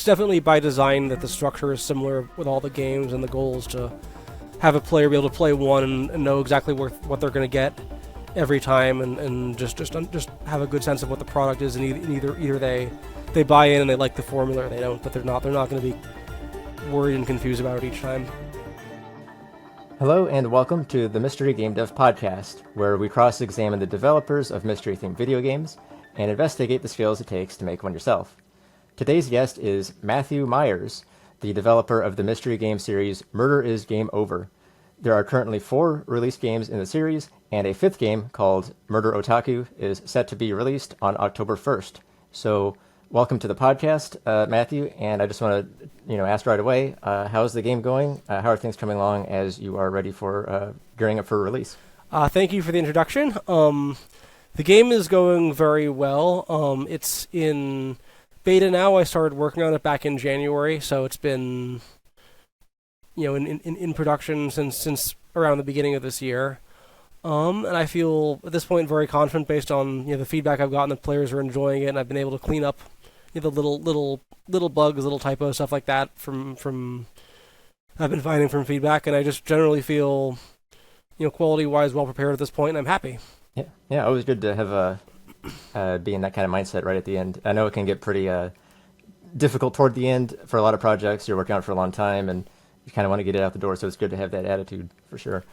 it's definitely by design that the structure is similar with all the games, and the goal is to have a player be able to play one and know exactly what they're going to get every time, and just have a good sense of what the product is, and either they buy in and they like the formula, or they don't, but they're not going to be worried and confused about it each time. Hello and welcome to the Mystery Gamedev Podcast, where we cross-examine the developers of mystery-themed video games and investigate the skills it takes to make one yourself. Today's guest is Matthew Myers, the developer of the mystery game series Murder is Game Over. There are currently 4 released games in the series, and a 5th game called Murder Otaku is set to be released on October 1st. So, welcome to the podcast, Matthew, and I just want to, ask right away, how's the game going? How are things coming along as you are ready for gearing up for release? Thank you for the introduction. The game is going very well. It's in beta now. I started working on it back in January, so it's been, in production since around the beginning of this year. And I feel at this point very confident based on the feedback I've gotten that players are enjoying it, and I've been able to clean up the little bugs, little typos, stuff like that from I've been finding from feedback, and I just generally feel quality-wise well prepared at this point, and I'm happy. Yeah, always good to have be in that kind of mindset right at the end. I know it can get pretty difficult toward the end for a lot of projects. You're working on it for a long time, and you kind of want to get it out the door, so it's good to have that attitude for sure.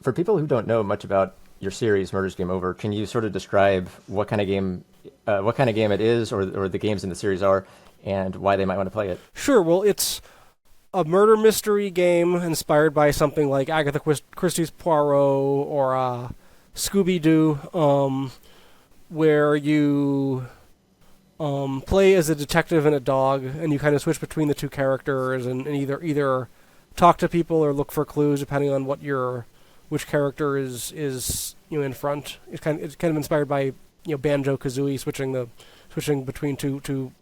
For people who don't know much about your series, Murder's Game Over, can you sort of describe what kind of game it is, or the games in the series are, and why they might want to play it? Sure. Well, it's a murder mystery game inspired by something like Agatha Christie's Poirot or Scooby-Doo, where you play as a detective and a dog, and you kind of switch between the two characters, and either talk to people or look for clues depending on which character is in front. It's kind of inspired by Banjo-Kazooie, switching between two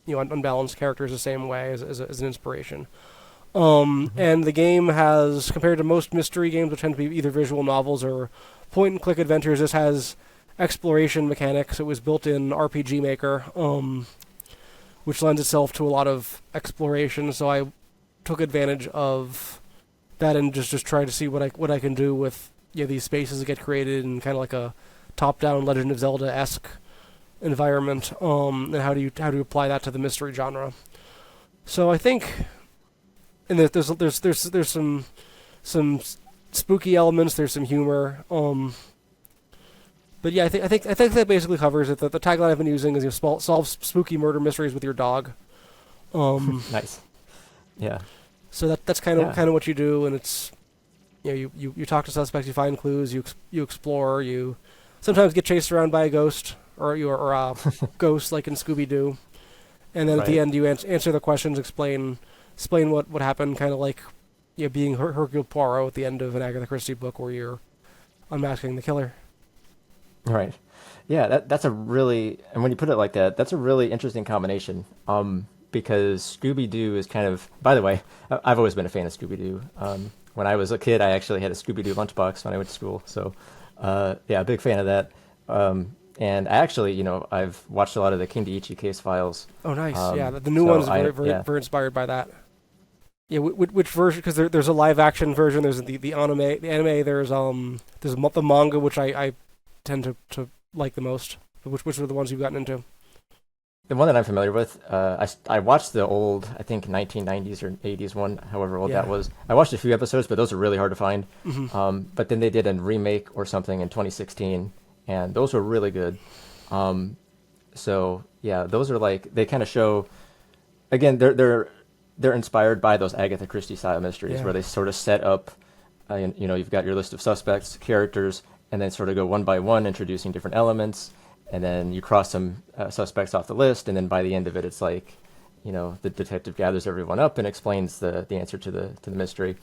unbalanced characters the same way as an inspiration. And the game has, compared to most mystery games, which tend to be either visual novels or point-and-click adventures, this has exploration mechanics. It was built in RPG Maker, which lends itself to a lot of exploration. So I took advantage of that and just tried to see what I can do with these spaces that get created in kind of like a top-down Legend of Zelda-esque environment, and how do you apply that to the mystery genre? So I think, and there's some spooky elements, there's some humor, but yeah, I think that basically covers it. The tagline I've been using is solve spooky murder mysteries with your dog. Nice. Yeah. So that's kind of what you do, and it's you talk to suspects, you find clues, you explore, you sometimes get chased around by a ghost or a ghost like in Scooby-Doo, and then at the end you answer the questions, explain what happened, kind of like being Hercule Poirot at the end of an Agatha Christie book where you're unmasking the killer. Right. Yeah, that's a really, and when you put it like that, that's a really interesting combination. Because Scooby-Doo is kind of, by the way, I've always been a fan of Scooby-Doo. When I was a kid, I actually had a Scooby-Doo lunchbox when I went to school. So, a big fan of that. And I actually, I've watched a lot of the Kindaichi case files. Oh, nice. The new one is very inspired by that. Yeah, which version? Because there's a live action version. There's the anime. The anime. There's the manga, which I tend to like the most. Which are the ones you've gotten into? The one that I'm familiar with, I watched the old, I think 1990s or 80s one, however old that was. I watched a few episodes, but those are really hard to find. Mm-hmm. But then they did a remake or something in 2016, and those were really good. So yeah, those are like, they kind of show, again, they're inspired by those Agatha Christie style mysteries where they sort of set up, you've got your list of suspects, characters, and then sort of go one by one, introducing different elements. And then you cross some suspects off the list, and then by the end of it, it's like, the detective gathers everyone up and explains the answer to the mystery.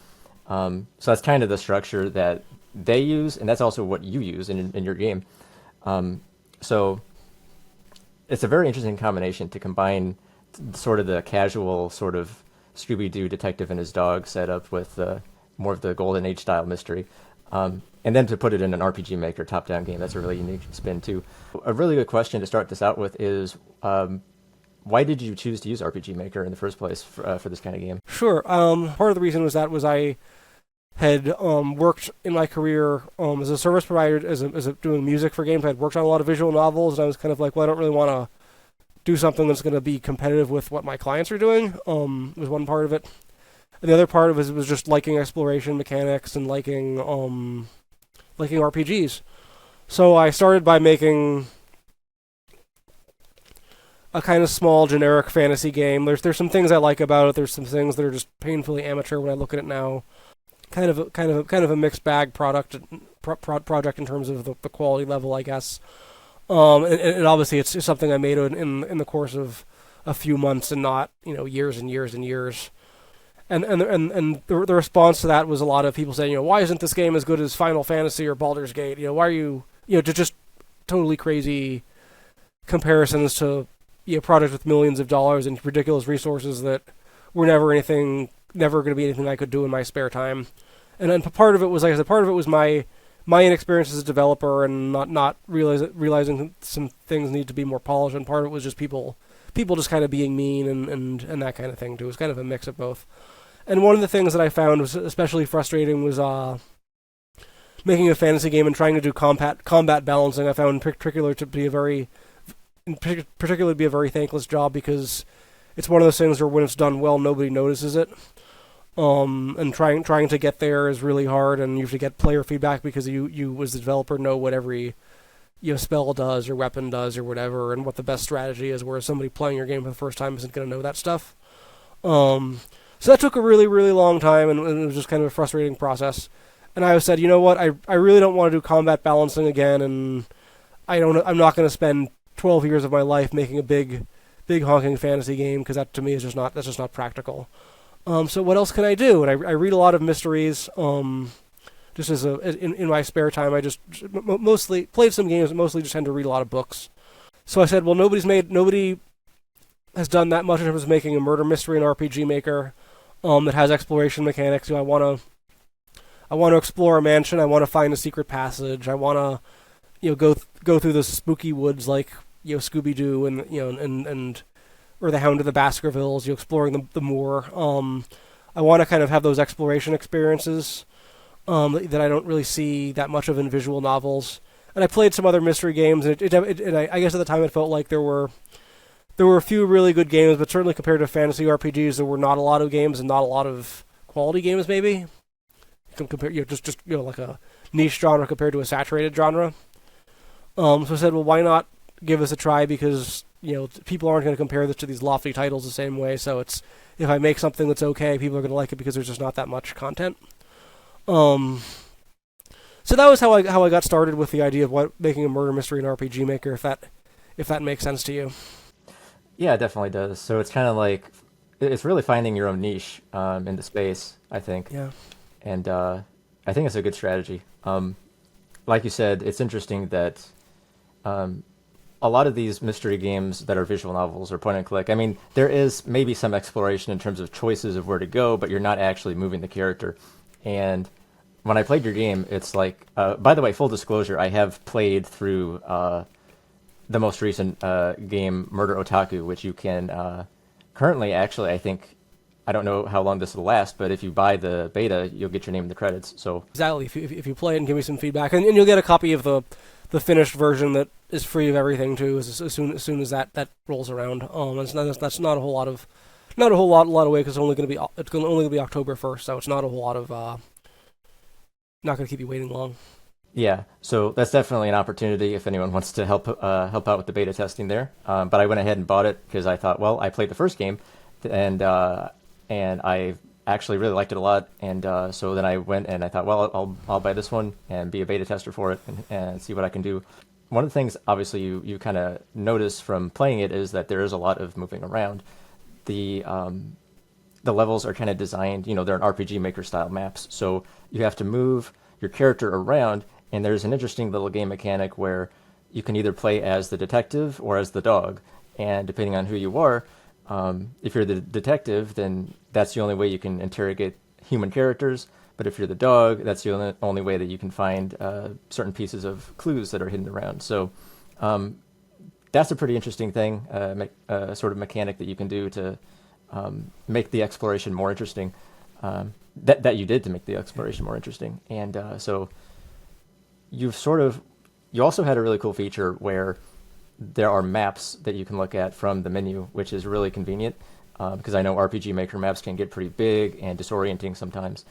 So that's kind of the structure that they use, and that's also what you use in your game. So it's a very interesting combination to combine sort of the casual sort of Scooby-Doo detective and his dog setup with more of the Golden Age style mystery. And then to put it in an RPG Maker top-down game, that's a really unique spin too. A really good question to start this out with is, why did you choose to use RPG Maker in the first place for this kind of game? Sure. Part of the reason was I had worked in my career as a service provider, as doing music for games. I'd worked on a lot of visual novels, and I was kind of like, well, I don't really want to do something that's going to be competitive with what my clients are doing. Was one part of it. And the other part of it was just liking exploration mechanics and liking RPGs. So I started by making a kind of small, generic fantasy game. There's some things I like about it. There's some things that are just painfully amateur when I look at it now. Kind of a mixed bag project in terms of the quality level, I guess. And obviously it's something I made in the course of a few months and not years and years and years. And the response to that was a lot of people saying, why isn't this game as good as Final Fantasy or Baldur's Gate? Why are you just totally crazy comparisons to projects with millions of dollars and ridiculous resources that were never going to be anything I could do in my spare time. And part of it was, like I said, part of it was my inexperience as a developer and not realizing some things need to be more polished, and part of it was just people just kind of being mean and that kind of thing too. It was kind of a mix of both. And one of the things that I found was especially frustrating was making a fantasy game and trying to do combat balancing. I found particularly to be a very thankless job, because it's one of those things where when it's done well, nobody notices it. And trying to get there is really hard, and you have to get player feedback because you as the developer know what every spell does or weapon does or whatever, and what the best strategy is, whereas somebody playing your game for the first time isn't going to know that stuff. So that took a really, really long time, and it was just kind of a frustrating process. And I said, you know what, I really don't want to do combat balancing again, and I'm not going to spend 12 years of my life making a big honking fantasy game, because that to me is just not practical. So what else can I do? And I read a lot of mysteries. Just as in my spare time, I just mostly played some games, but mostly just tend to read a lot of books. So I said, well, nobody has done that much in terms of making a murder mystery and RPG Maker that has exploration mechanics. I want to explore a mansion. I want to find a secret passage. I want to go through the spooky woods like Scooby Doo and or the Hound of the Baskervilles, exploring the moor. I want to kind of have those exploration experiences that I don't really see that much of in visual novels. And I played some other mystery games, and I guess at the time it felt like there were a few really good games, but certainly compared to fantasy RPGs, there were not a lot of games and not a lot of quality games. Maybe you can compare, just like a niche genre compared to a saturated genre. So I said, well, why not give this a try? Because people aren't going to compare this to these lofty titles the same way. So if I make something that's okay, people are going to like it because there's just not that much content. So that was how I got started with the idea of making a murder mystery and RPG Maker. If that makes sense to you. Yeah, it definitely does. So it's kind of like it's really finding your own niche in the space, I think. Yeah. And I think it's a good strategy. Like you said, it's interesting that a lot of these mystery games that are visual novels or point and click, I mean, there is maybe some exploration in terms of choices of where to go, but you're not actually moving the character. And when I played your game, it's like, by the way, full disclosure, I have played through the most recent game, Murder Otaku, which you can currently, actually, I don't know how long this will last, but if you buy the beta, you'll get your name in the credits. So exactly, if you play it and give me some feedback, and you'll get a copy of the finished version that is free of everything too, as soon as that rolls around. That's not a whole lot of way, because it's only gonna be October 1st, so it's not a whole lot of not gonna keep you waiting long. Yeah, so that's definitely an opportunity if anyone wants to help out with the beta testing there. But I went ahead and bought it because I thought, well, I played the first game, and I actually really liked it a lot. And so then I went and I thought, well, I'll buy this one and be a beta tester for it and see what I can do. One of the things, obviously, you kind of notice from playing it is that there is a lot of moving around. The levels are kind of designed, they're an RPG Maker style maps, so you have to move your character around. And there's an interesting little game mechanic where you can either play as the detective or as the dog. And depending on who you are, if you're the detective, then that's the only way you can interrogate human characters. But if you're the dog, that's the only way that you can find certain pieces of clues that are hidden around. So that's a pretty interesting thing, sort of mechanic that you can do to make the exploration more interesting. That you did to make the exploration more interesting, and so you also had a really cool feature where there are maps that you can look at from the menu, which is really convenient because I know RPG Maker maps can get pretty big and disorienting sometimes.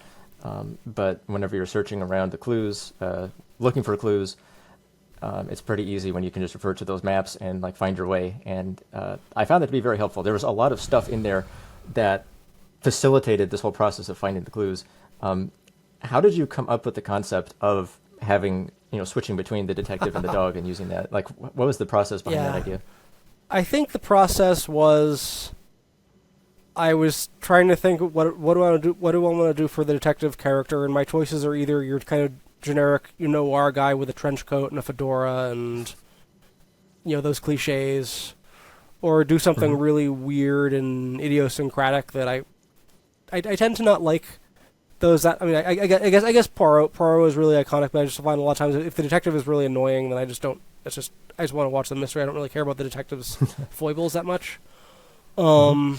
But whenever you're searching around the clues, looking for clues, it's pretty easy when you can just refer to those maps and like find your way. And I found that to be very helpful. There was a lot of stuff in there that facilitated this whole process of finding the clues. How did you come up with the concept of having, switching between the detective and the dog and using that? Like, what was the process behind that idea? I think the process was I was trying to think what do I want to do? What do I want to do for the detective character? And my choices are either your kind of generic, noir guy with a trench coat and a fedora and those cliches, or do something really weird and idiosyncratic that I tend to not like. Those that I guess Poirot is really iconic, but I just find a lot of times if the detective is really annoying, then I just don't. I just want to watch the mystery. I don't really care about the detective's foibles that much. And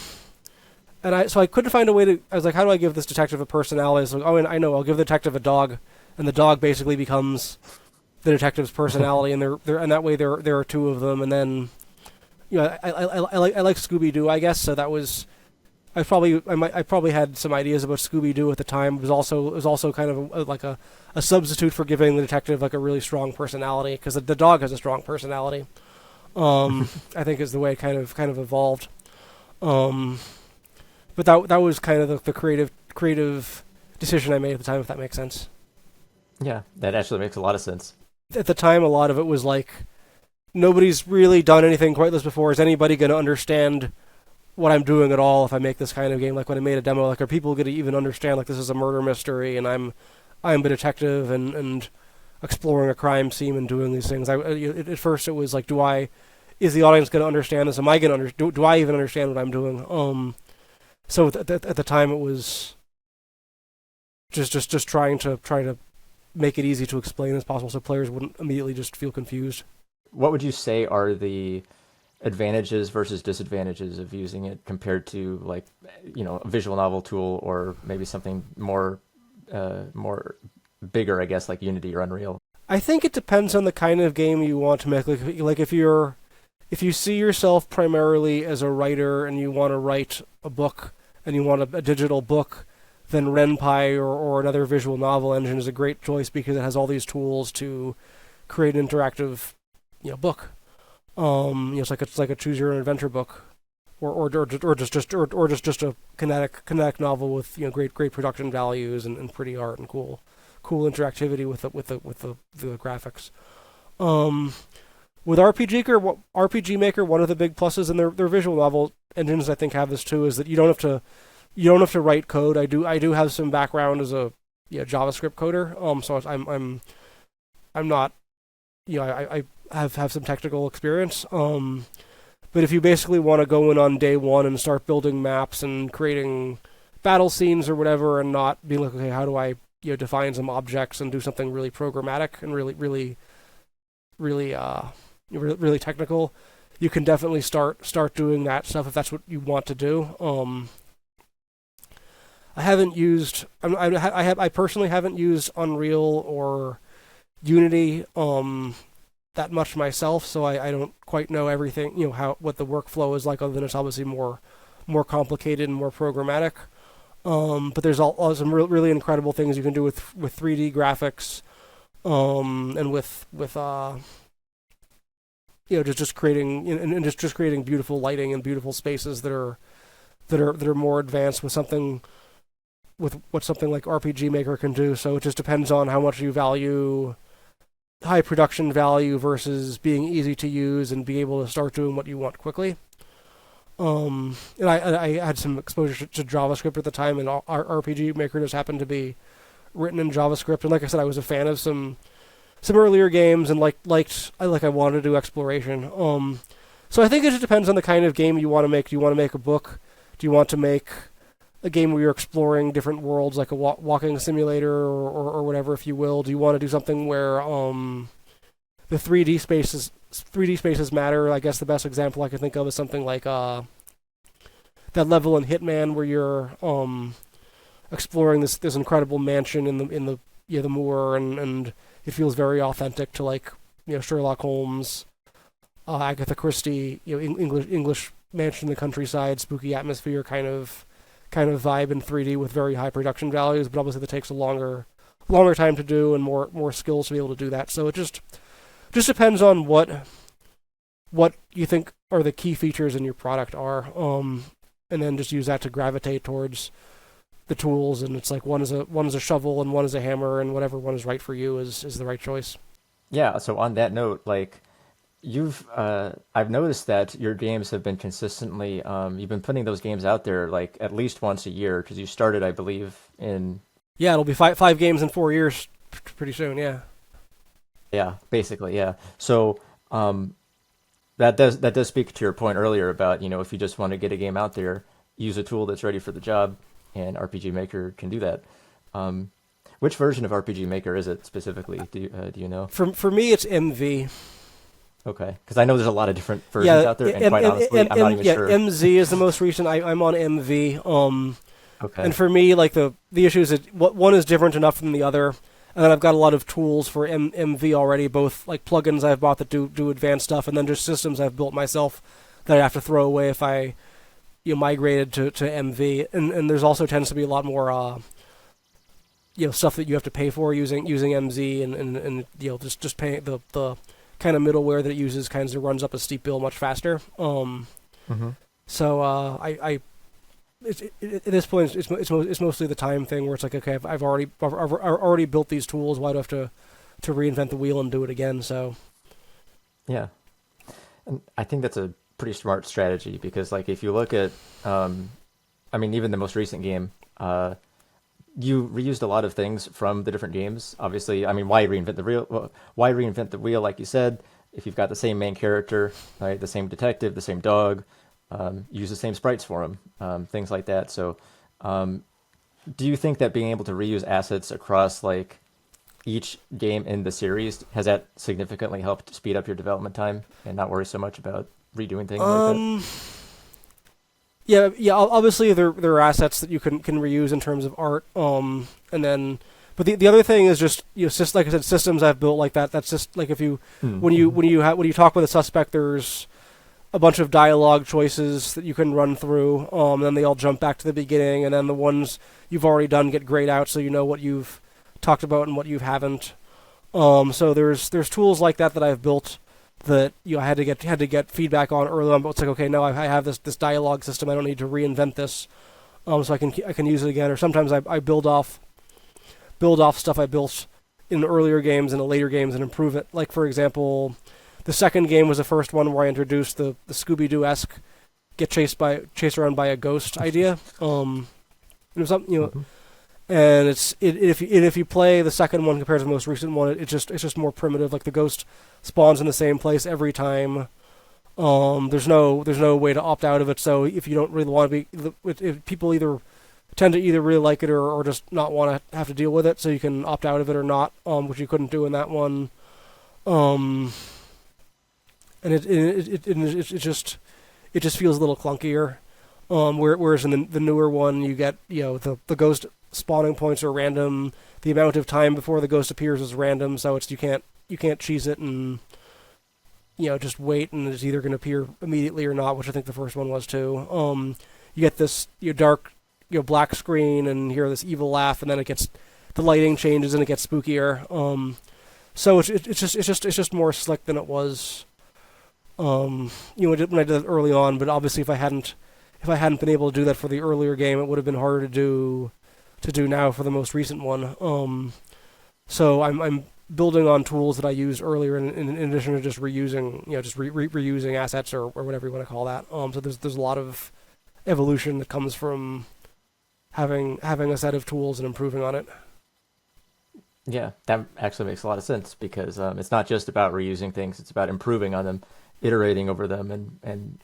I couldn't find a way to. I was like, how do I give this detective a personality? So, I know. I'll give the detective a dog, and the dog basically becomes the detective's personality, and and that way there are two of them, and then I like Scooby Doo, I guess. So that was. I probably had some ideas about Scooby Doo at the time. It was also kind of like a substitute for giving the detective like a really strong personality, because the dog has a strong personality. I think is the way it kind of evolved. But that was kind of the creative decision I made at the time, if that makes sense. Yeah, that actually makes a lot of sense. At the time, a lot of it was like, nobody's really done anything quite this before. Is anybody going to understand what I'm doing at all if I make this kind of game? Like when I made a demo, like, are people going to even understand like this is a murder mystery and I'm a detective and exploring a crime scene and doing these things? At first it was like, is the audience going to understand this? Am I going to do I even understand what I'm doing? So at the time it was just trying to make it easy to explain as possible so players wouldn't immediately just feel confused. What would you say are the advantages versus disadvantages of using it compared to like, a visual novel tool or maybe something more bigger, I guess, like Unity or Unreal? I think it depends on the kind of game you want to make. Like if you see yourself primarily as a writer and you want to write a book and you want a digital book, then Ren'Py or another visual novel engine is a great choice because it has all these tools to create an interactive, book. It's like a choose your own adventure book, or just a kinetic novel with great production values and pretty art and cool interactivity with the graphics. With RPG Maker, one of the big pluses, and their visual novel engines I think have this too, is that you don't have to write code. I do have some background as a JavaScript coder. So I'm not I have some technical experience. But if you basically want to go in on day one and start building maps and creating battle scenes or whatever, and not being like, okay, how do I define some objects and do something really programmatic and really technical, you can definitely start doing that stuff if that's what you want to do. I personally haven't used Unreal or Unity that much myself, so I don't quite know everything, what the workflow is like, other than it's obviously more complicated and more programmatic. But there's all some really incredible things you can do with 3D graphics, and with just creating and just creating beautiful lighting and beautiful spaces that are more advanced with what something like RPG Maker can do. So it just depends on how much you value high production value versus being easy to use and be able to start doing what you want quickly. And I had some exposure to JavaScript at the time, and our RPG Maker just happened to be written in JavaScript. And like I said, I was a fan of some earlier games and I wanted to do exploration. So I think it just depends on the kind of game you want to make. Do you want to make a book? Do you want to make a game where you're exploring different worlds, like a walking simulator or whatever, if you will? Do you want to do something where the 3D spaces matter. I guess the best example I can think of is something like that level in Hitman where you're exploring this incredible mansion in the moor, and it feels very authentic to like Sherlock Holmes, Agatha Christie, English mansion in the countryside, spooky atmosphere kind of vibe in 3D with very high production values. But obviously that takes a longer time to do and more skills to be able to do that. So it just depends on what you think are the key features in your product are, and then just use that to gravitate towards the tools. And it's like one is a shovel and one is a hammer, and whatever one is right for you is the right choice. Yeah. So on that note, like I've noticed that your games have been consistently, you've been putting those games out there like at least once a year, because you started, I believe, in. Yeah, it'll be five games in 4 years pretty soon. Yeah. Yeah, basically, yeah. So that does speak to your point earlier about, if you just want to get a game out there, use a tool that's ready for the job, and RPG Maker can do that. Which version of RPG Maker is it specifically? Do you know? For me, it's MV. Okay, because I know there's a lot of different versions out there, and quite honestly, I'm not even sure. MZ is the most recent. I'm on MV. Okay. And for me, like the issue is that one is different enough from the other, and then I've got a lot of tools for MV already, both like plugins I've bought that do advanced stuff, and then just systems I've built myself that I have to throw away if I migrated to MV. And there's also tends to be a lot more stuff that you have to pay for using MZ, and just paying the kind of middleware that it uses kind of runs up a steep bill much faster. So I at this point it's mostly the time thing where it's like, okay, I've already built these tools. Why do I have to reinvent the wheel and do it again? So yeah, and I think that's a pretty smart strategy, because like if you look at even the most recent game, you reused a lot of things from the different games. Obviously, why reinvent the wheel? Well, why reinvent the wheel? Like you said, if you've got the same main character, right, the same detective, the same dog, use the same sprites for them, things like that. So, do you think that being able to reuse assets across like each game in the series, has that significantly helped speed up your development time and not worry so much about redoing things like that? Yeah. Obviously, there are assets that you can reuse in terms of art, and then, but the other thing is just just like I said, systems I've built like that. That's just like if you when you talk with a suspect, there's a bunch of dialogue choices that you can run through, then they all jump back to the beginning, and then the ones you've already done get grayed out, so you know what you've talked about and what you haven't. So there's tools like that I've built that I had to get feedback on early on, but it's like, okay, no, I have this dialogue system. I don't need to reinvent this, so I can use it again. Or sometimes I build off stuff I built in earlier games and later games and improve it. Like for example, the second game was the first one where I introduced the Scooby-Doo-esque get chased around by a ghost idea. It was something and if you play the second one compared to the most recent one, it's just more primitive. Like the ghost spawns in the same place every time. There's no way to opt out of it. So if you don't really want to be, if people tend to either really like it or just not want to have to deal with it, so you can opt out of it or not, which you couldn't do in that one. And it just feels a little clunkier. Whereas in the newer one, you get the ghost spawning points are random. The amount of time before the ghost appears is random, so you can't cheese it and just wait, and it's either going to appear immediately or not, which I think the first one was too. You get this dark black screen and hear this evil laugh, and then the lighting changes and it gets spookier. So it's just more slick than it was. When I did it early on, but obviously if I hadn't been able to do that for the earlier game, it would have been harder to do now for the most recent one. So I'm building on tools that I used earlier in addition to just reusing, reusing assets or whatever you want to call that. So there's a lot of evolution that comes from having a set of tools and improving on it. Yeah, that actually makes a lot of sense, because it's not just about reusing things; it's about improving on them, iterating over them, and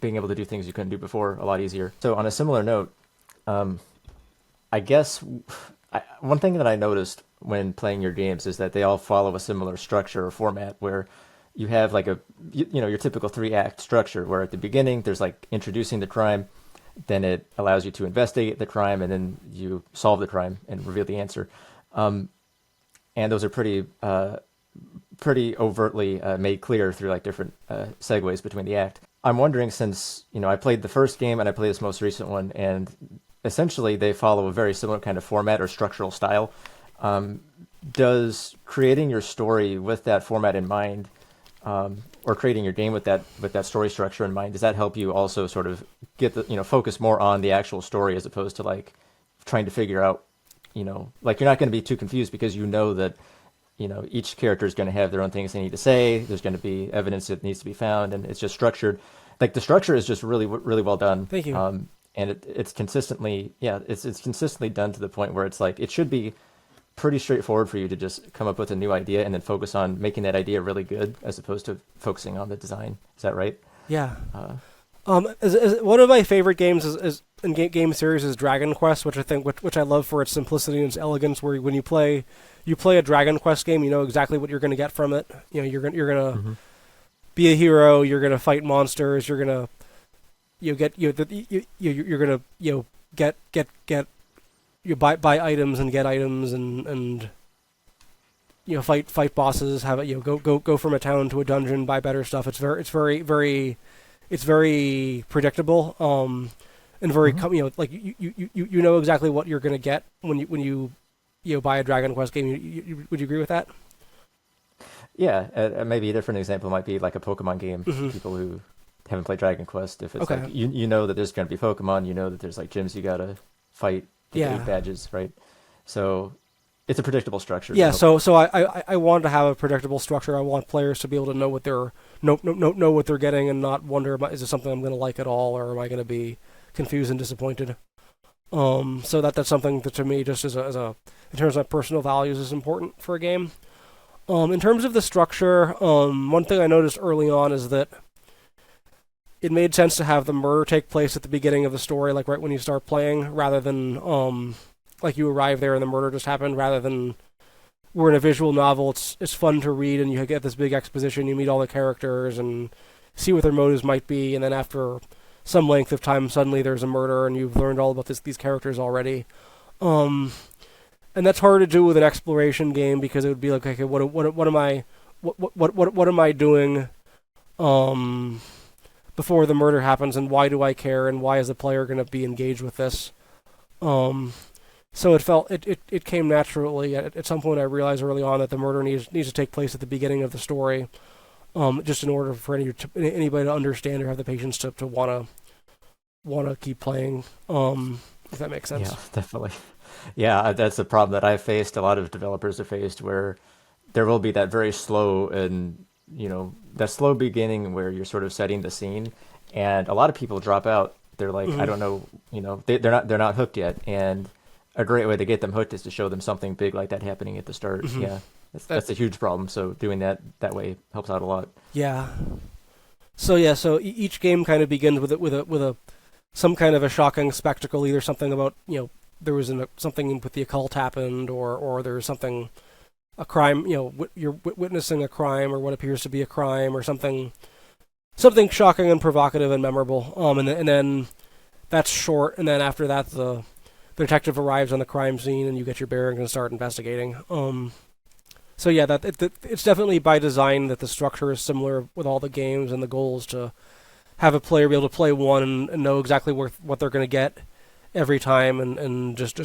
being able to do things you couldn't do before a lot easier. So on a similar note, I guess one thing that I noticed when playing your games is that they all follow a similar structure or format where you have like your typical 3-act structure where at the beginning there's like introducing the crime, then it allows you to investigate the crime, and then you solve the crime and reveal the answer. And those are pretty overtly made clear through like different segues between the act. I'm wondering, since I played the first game and I played this most recent one, and essentially they follow a very similar kind of format or structural style. Does creating your story with that format in mind, or creating your game with that story structure in mind, does that help you also sort of get focus more on the actual story as opposed to like trying to figure out, like you're not going to be too confused because that each character is going to have their own things they need to say. There's going to be evidence that needs to be found, and it's just structured. Like the structure is just really, really well done. Thank you. And it's consistently, it's consistently done to the point where it's like it should be pretty straightforward for you to just come up with a new idea and then focus on making that idea really good as opposed to focusing on the design. Is that right? Yeah. One of my favorite games is in game series is Dragon Quest, which I love for its simplicity and its elegance. Where when you play a Dragon Quest game, you know exactly what you're going to get from it. You're gonna be a hero. You're gonna fight monsters. You're gonna buy items and get items and fight bosses. Have it go from a town to a dungeon, buy better stuff. It's very predictable. And very like you know exactly what you're gonna get when you buy a Dragon Quest game. Would you agree with that? Yeah, maybe a different example might be like a Pokemon game. People who haven't played Dragon Quest, if it's like you know that there's going to be Pokemon, you know that there's like gyms you gotta fight to get 8 badges, right? So it's a predictable structure. Yeah, so I want to have a predictable structure. I want players to be able to know what they're getting and not wonder, is this something I'm going to like at all, or am I going to be confused and disappointed? So that's something that to me, just as a in terms of personal values, is important for a game. In terms of the structure, one thing I noticed early on is that it made sense to have the murder take place at the beginning of the story, like right when you start playing, rather than like you arrive there and the murder just happened, rather than we're in a visual novel. It's fun to read and you get this big exposition, you meet all the characters and see what their motives might be, and then after some length of time suddenly there's a murder and you've learned all about these characters already. And that's hard to do with an exploration game because it would be like, okay, what am I doing before the murder happens, and why do I care, and why is the player going to be engaged with this? So it came naturally. At some point I realized early on that the murder needs to take place at the beginning of the story, just in order for anybody to understand or have the patience to want to keep playing, if that makes sense. Yeah, definitely. Yeah, that's a problem that I've faced, a lot of developers have faced, where there will be that very slow and that slow beginning where you're sort of setting the scene, and a lot of people drop out. They're like, I don't know, they're not hooked yet, and a great way to get them hooked is to show them something big like that happening at the start. Yeah, that's a huge problem. So doing that way helps out a lot. Yeah. So each game kind of begins with some kind of a shocking spectacle, either something about there was something with the occult happened, or there was something. A crime, you're witnessing a crime or what appears to be a crime, or something shocking and provocative and memorable. And then that's short, and then after that the detective arrives on the crime scene and you get your bearings and start investigating. So yeah, it's definitely by design that the structure is similar with all the games, and the goal is to have a player be able to play one and know exactly what they're going to get every time, and just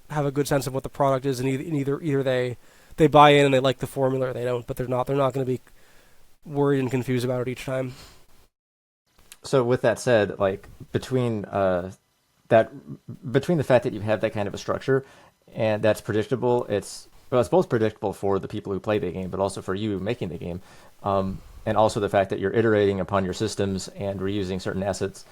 have a good sense of what the product is, and either they buy in and they like the formula, or they don't, but they're not going to be worried and confused about it each time. So with that said, like between the fact that you have that kind of a structure and that's predictable, it's both predictable for the people who play the game, but also for you making the game, and also the fact that you're iterating upon your systems and reusing certain assets.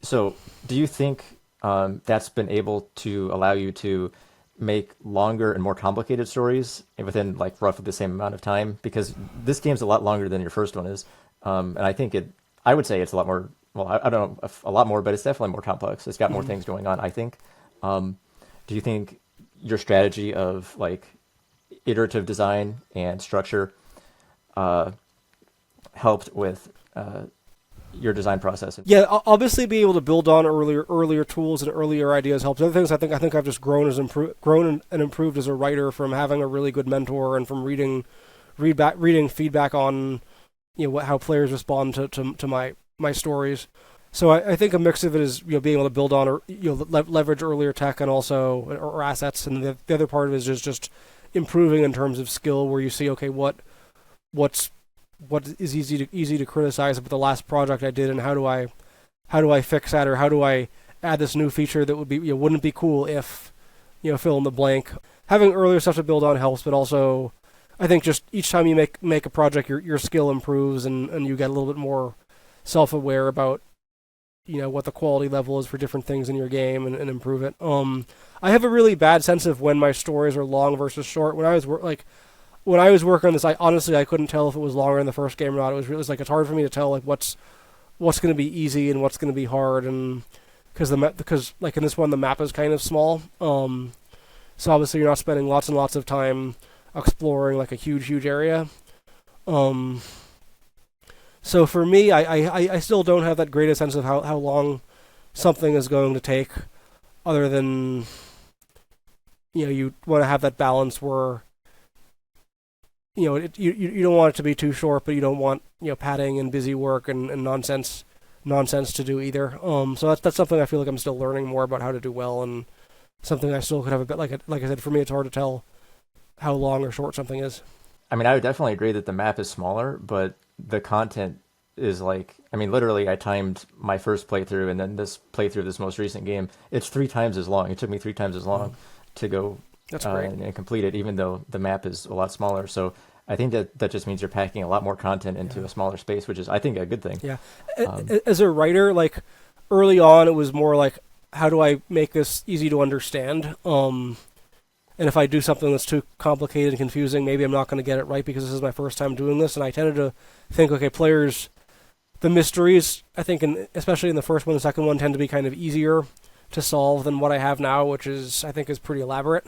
So do you think that's been able to allow you to make longer and more complicated stories within like roughly the same amount of time? Because this game's a lot longer than your first one is, and I would say it's a lot more. Well, I don't know a lot more, but it's definitely more complex. It's got more things going on, I think. Do you think your strategy of like iterative design and structure helped with your design process. Yeah, obviously being able to build on earlier tools and earlier ideas helps. Other things, I think I've just grown and improved as a writer from having a really good mentor and from reading feedback on how players respond to my stories. So I think a mix of it is being able to build on or leverage earlier tech and also or assets, and the other part of it is just improving in terms of skill, where you see what is easy to criticize about the last project I did, and how do I fix that, or how do I add this new feature that would be wouldn't be cool if fill in the blank. Having earlier stuff to build on helps, but also I think just each time you make a project, your skill improves and you get a little bit more self-aware about what the quality level is for different things in your game and improve it. I have a really bad sense of when my stories are long versus short. When I was working on this, I couldn't tell if it was longer in the first game or not. It was like it's hard for me to tell like what's going to be easy and what's going to be hard, and because like in this one the map is kind of small. So obviously you're not spending lots and lots of time exploring like a huge area. So for me, I still don't have that greatest sense of how long something is going to take, other than you want to have that balance where you don't want it to be too short, but you don't want padding and busy work and nonsense to do either. So that's something I feel like I'm still learning more about how to do well, and something I still could have a bit like I said, for me it's hard to tell how long or short something is. I mean, I would definitely agree that the map is smaller, but the content is like, I mean, literally I timed my first playthrough and then this playthrough of this most recent game. It's 3 times as long. It took me 3 times as long to go and complete it, even though the map is a lot smaller. So I think that just means you're packing a lot more content into a smaller space, which is, I think, a good thing. Yeah. As a writer, like early on, it was more like, how do I make this easy to understand? And if I do something that's too complicated and confusing, maybe I'm not going to get it right because this is my first time doing this. And I tended to think, okay, players, the mysteries, I think, especially in the first one and the second one, tend to be kind of easier to solve than what I have now, which I think is pretty elaborate.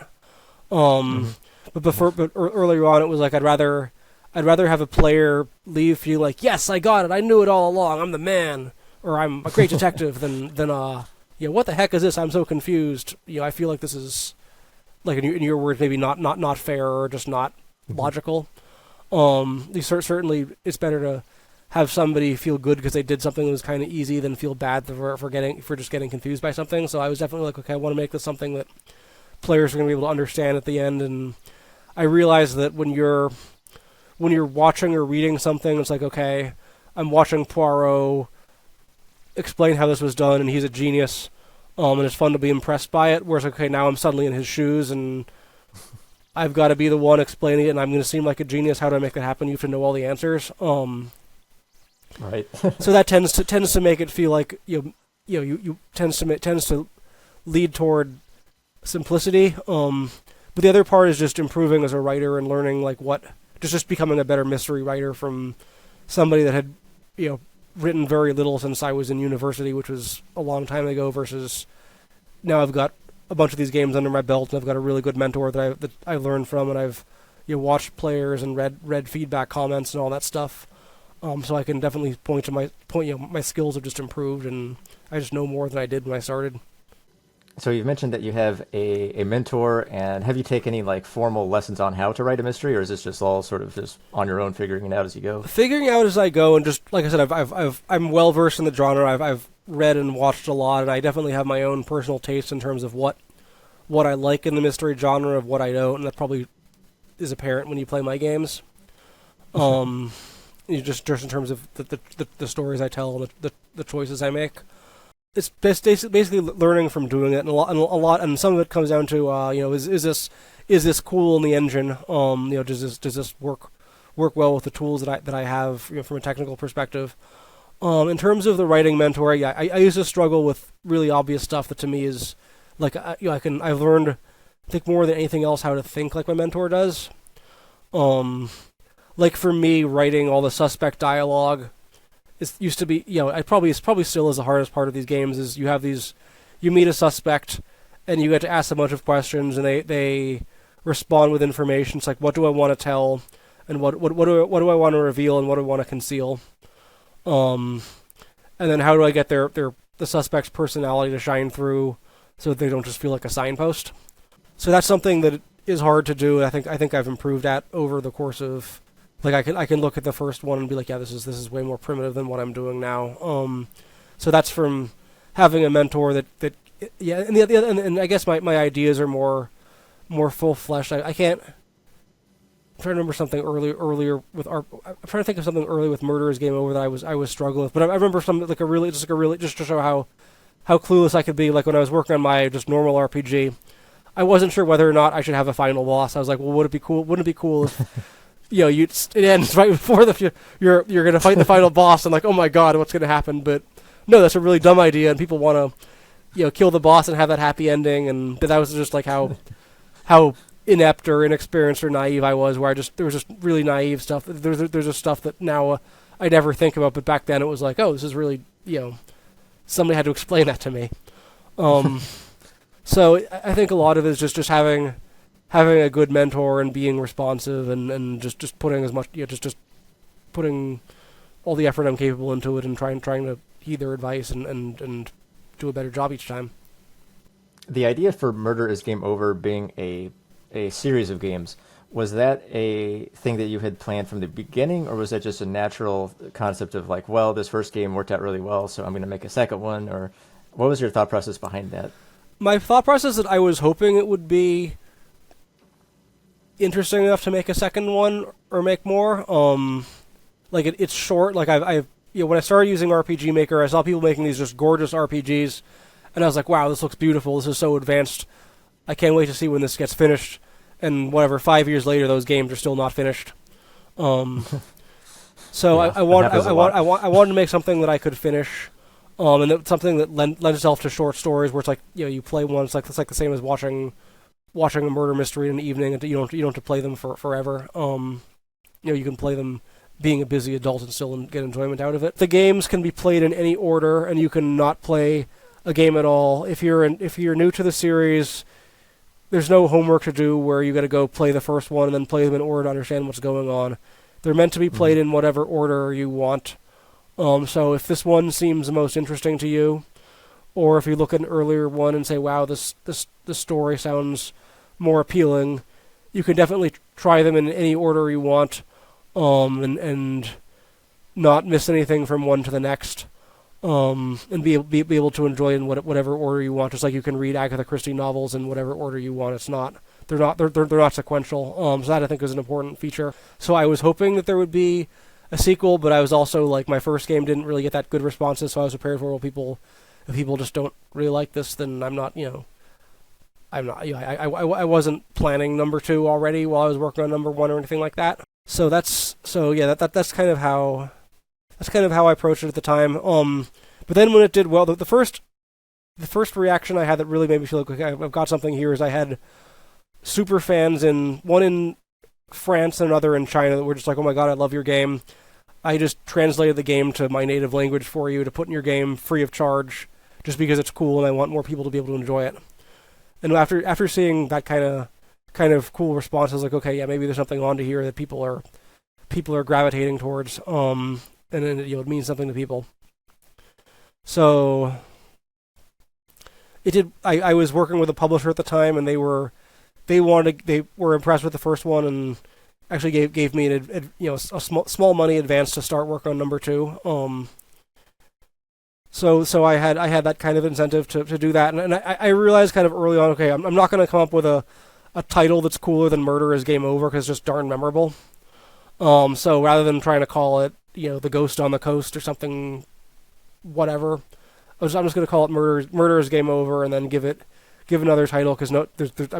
But earlier on, it was like I'd rather have a player leave feeling like, yes, I got it, I knew it all along, I'm the man, or I'm a great detective, than what the heck is this? I'm so confused. I feel like this is, like in your words, maybe not fair or just not logical. Certainly, it's better to have somebody feel good because they did something that was kind of easy than feel bad for just getting confused by something. So I was definitely like, okay, I want to make this something that players are going to be able to understand at the end. And I realized that when you're watching or reading something, it's like, okay, I'm watching Poirot explain how this was done, and he's a genius. And it's fun to be impressed by it. Whereas, okay, now I'm suddenly in his shoes, and I've got to be the one explaining it, and I'm going to seem like a genius. How do I make that happen? You have to know all the answers. Right. So that tends to make it feel like tends to lead toward simplicity. But the other part is just improving as a writer and learning like just becoming a better mystery writer from somebody that had written very little since I was in university, which was a long time ago, versus now I've got a bunch of these games under my belt, and I've got a really good mentor that I learned from, and I've watched players and read feedback comments and all that stuff. So I can definitely point to my skills have just improved, and I just know more than I did when I started. So you've mentioned that you have a mentor, and have you taken any like formal lessons on how to write a mystery, or is this just all sort of just on your own, figuring it out as you go? Figuring out as I go, and just like I said, I'm well versed in the genre. I've read and watched a lot, and I definitely have my own personal taste in terms of what I like in the mystery genre, of what I don't, and that probably is apparent when you play my games. Just in terms of the stories I tell and the choices I make. It's basically learning from doing it, and a lot, and some of it comes down to is this cool in the engine? Does this work well with the tools that I have from a technical perspective? In terms of the writing mentor, yeah, I used to struggle with really obvious stuff that to me is like I've learned, I think, more than anything else, how to think like my mentor does. Like for me, writing all the suspect dialogue, it used to be, it probably still is the hardest part of these games. Is you meet a suspect, and you get to ask a bunch of questions, and they respond with information. It's like, what do I want to tell, and what do I want to reveal, and what do I want to conceal, and then how do I get the suspect's personality to shine through, so that they don't just feel like a signpost. So that's something that is hard to do. I think I've improved at over the course of, like, I can look at the first one and be like, yeah, this is way more primitive than what I'm doing now. So that's from having a mentor that yeah, and I guess my ideas are more full fleshed. I can't. I'm trying to remember something earlier with I'm trying to think of something early with Murderer's Game Over that I was struggling with. But I remember something like just to show how clueless I could be. Like when I was working on my just normal RPG, I wasn't sure whether or not I should have a final boss. I was like, well, would it be cool? Wouldn't it be cool if it ends right before you're gonna fight the final boss and like, oh my god, what's gonna happen? But no, that's a really dumb idea, and people want to kill the boss and have that happy ending. And that was just like how inept or inexperienced or naive I was, where there was just really naive stuff. There's just stuff that now I never think about, but back then it was like, oh, this is really, somebody had to explain that to me. So I think a lot of it is just having a good mentor and being responsive and just putting as much, just putting all the effort I'm capable into it and trying to heed their advice and do a better job each time. The idea for Murder is Game Over being a series of games, was that a thing that you had planned from the beginning, or was that just a natural concept of like, well, this first game worked out really well, so I'm going to make a second one? Or what was your thought process behind that? My thought process that I was hoping it would be interesting enough to make a second one or make more. Like it's short. Like I've when I started using RPG Maker, I saw people making these just gorgeous RPGs, and I was like, wow, this looks beautiful. This is so advanced. I can't wait to see when this gets finished. And 5 years later, those games are still not finished. So I wanted to make something that I could finish, and something that lends itself to short stories, where it's like you play one, it's like the same as watching a murder mystery in the evening, and you don't have to play them forever. You can play them being a busy adult and still get enjoyment out of it. The games can be played in any order, and you can not play a game at all. If you're new to the series, there's no homework to do where you got to go play the first one and then play them in order to understand what's going on. They're meant to be played in whatever order you want. So if this one seems the most interesting to you, or if you look at an earlier one and say, wow, this story sounds more appealing, you can definitely try them in any order you want, and not miss anything from one to the next. And be able to enjoy in whatever order you want, just like you can read Agatha Christie novels in whatever order you want. They're not sequential. So that I think is an important feature. So I was hoping that there would be a sequel, but I was also like, my first game didn't really get that good responses, so I was prepared for if people just don't really like this, then I wasn't planning number 2 already while I was working on number 1 or anything like that. So that's kind of how. That's kind of how I approached it at the time. But then when it did well, the first reaction I had that really made me feel like, okay, I've got something here, is I had super fans one in France and another in China that were just like, oh my god, I love your game. I just translated the game to my native language for you to put in your game free of charge, just because it's cool and I want more people to be able to enjoy it. And after seeing that kind of cool response, I was like, okay, yeah, maybe there's something onto here that people are gravitating towards. And then it means something to people. So it did. I was working with a publisher at the time, and they were impressed with the first one, and actually gave me a small money advance to start work on number 2. So I had that kind of incentive to do that, and I realized kind of early on, okay, I'm not going to come up with a title that's cooler than Murder is Game Over, because it's just darn memorable. So rather than trying to call it The Ghost on the Coast or something, whatever, I'm just going to call it Murder is Game Over, and then give another title, because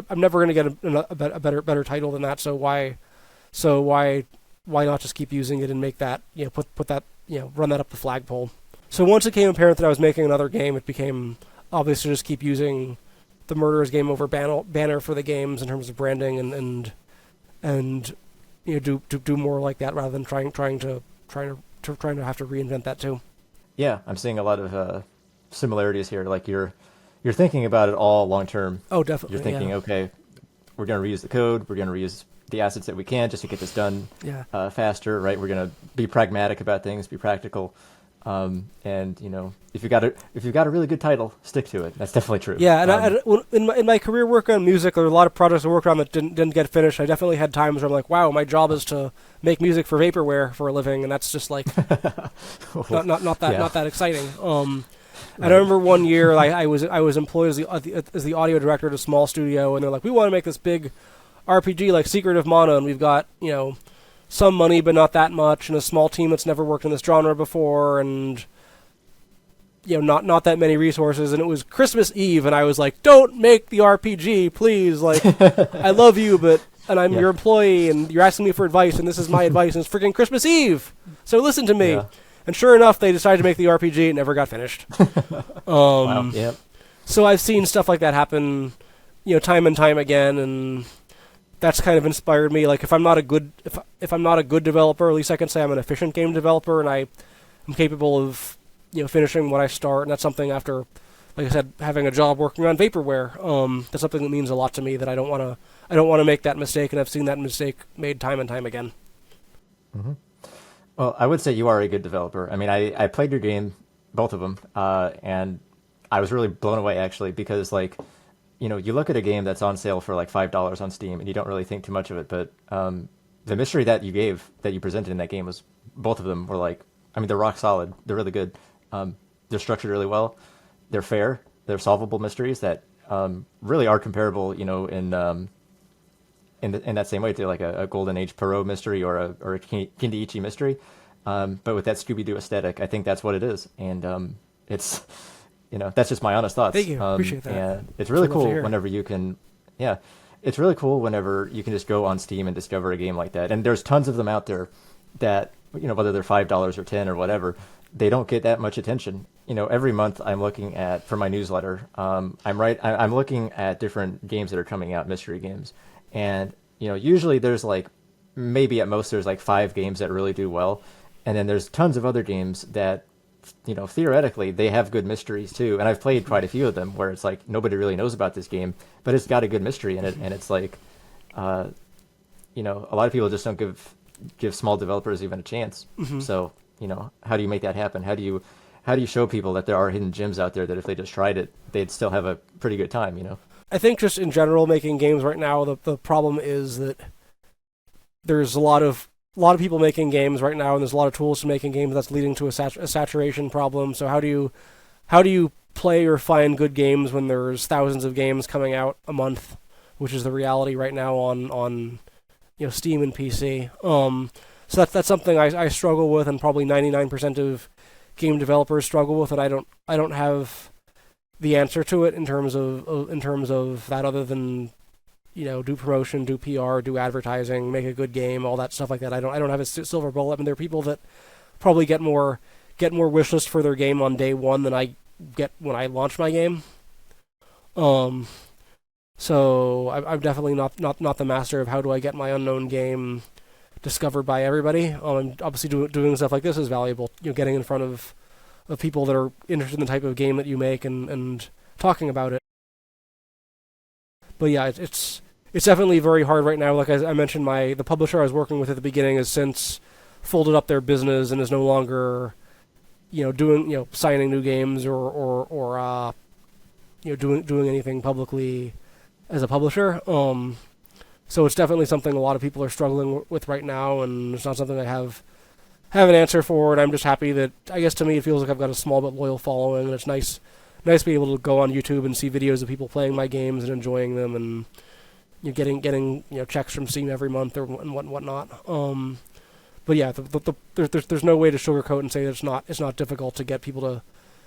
I'm never going to get a better title than that. So why not just keep using it and make that, put that, run that up the flagpole. So once it became apparent that I was making another game, it became obvious to just keep using the Murder is Game Over banner for the games in terms of branding and do more like that, rather than trying to have to reinvent that too. Yeah, I'm seeing a lot of similarities here. Like you're you're thinking about it all long term. Oh, definitely. You're thinking, yeah. okay, we're going to reuse the code. We're going to reuse the assets that we can just to get this done Yeah. faster, right? We're going to be pragmatic about things, be practical. And if you've got a really good title, stick to it. That's definitely true. Yeah, and in my career work on music, there were a lot of projects I worked on that didn't get finished. I definitely had times where I'm like, wow, my job is to make music for vaporware for a living, and that's just like not that exciting. I remember one year I was employed as the audio director at a small studio, and they're like, we want to make this big RPG like Secret of Mana, and we've got some money but not that much, and a small team that's never worked in this genre before, and not that many resources. And it was Christmas Eve, and I was like, don't make the RPG, please. Like, I love you, and I'm your employee, and you're asking me for advice, and this is my advice, and it's freaking Christmas Eve, so listen to me. Yeah. And sure enough, they decided to make the RPG. It never got finished. Wow. Yep. So I've seen stuff like that happen, time and time again, and that's kind of inspired me. Like, if I'm not a good developer, at least I can say I'm an efficient game developer, and I'm capable of finishing what I start. And that's something after, like I said, having a job working on vaporware. That's something that means a lot to me. That I don't want to make that mistake, and I've seen that mistake made time and time again. Mm-hmm. Well, I would say you are a good developer. I mean, I played your game, both of them, and I was really blown away, actually, because, like, you look at a game that's on sale for like $5 on Steam, and you don't really think too much of it, but the mystery that you presented in that game was, both of them were like, I mean, they're rock solid. They're really good. They're structured really well. They're fair. They're solvable mysteries that really are comparable, in that same way to like a Golden Age Perot mystery or a Kindaichi mystery, but with that Scooby-Doo aesthetic. I think that's what it is, and it's that's just my honest thoughts. Thank you. Appreciate that. And it's really cool whenever you can, it's really cool whenever you can just go on Steam and discover a game like that. And there's tons of them out there that whether they're $5 or $10 or whatever, they don't get that much attention. Every month I'm looking at, for my newsletter, I'm looking at different games that are coming out, mystery games. And, usually there's like, maybe at most there's like 5 games that really do well. And then there's tons of other games that, theoretically they have good mysteries too. And I've played quite a few of them where it's like, nobody really knows about this game, but it's got a good mystery in it. And it's like, a lot of people just don't give small developers even a chance. Mm-hmm. So, how do you make that happen? How do you show people that there are hidden gems out there that if they just tried it, they'd still have a pretty good time, I think just in general, making games right now, the problem is that there's a lot of people making games right now, and there's a lot of tools to making games that's leading to a saturation problem. So how do you play or find good games when there's thousands of games coming out a month, which is the reality right now on Steam and PC. So that's something I struggle with, and probably 99% of game developers struggle with, and I don't have the answer to it in terms of that, other than do promotion, do PR, do advertising, make a good game, all that stuff like that. I don't have a silver bullet. I mean, there are people that probably get more wish list for their game on day one than I get when I launch my game. So I'm definitely not the master of how do I get my unknown game discovered by everybody. Obviously doing stuff like this is valuable. Getting in front of people that are interested in the type of game that you make and talking about it. But yeah, it's definitely very hard right now. Like I mentioned, the publisher I was working with at the beginning has since folded up their business and is no longer, doing signing new games or doing anything publicly as a publisher. So it's definitely something a lot of people are struggling with right now, and it's not something I have an answer for. And I'm just happy that, I guess to me, it feels like I've got a small but loyal following, and it's nice to be able to go on YouTube and see videos of people playing my games and enjoying them, and getting checks from Steam every month and whatnot. But yeah, there's no way to sugarcoat and say that it's not difficult to get people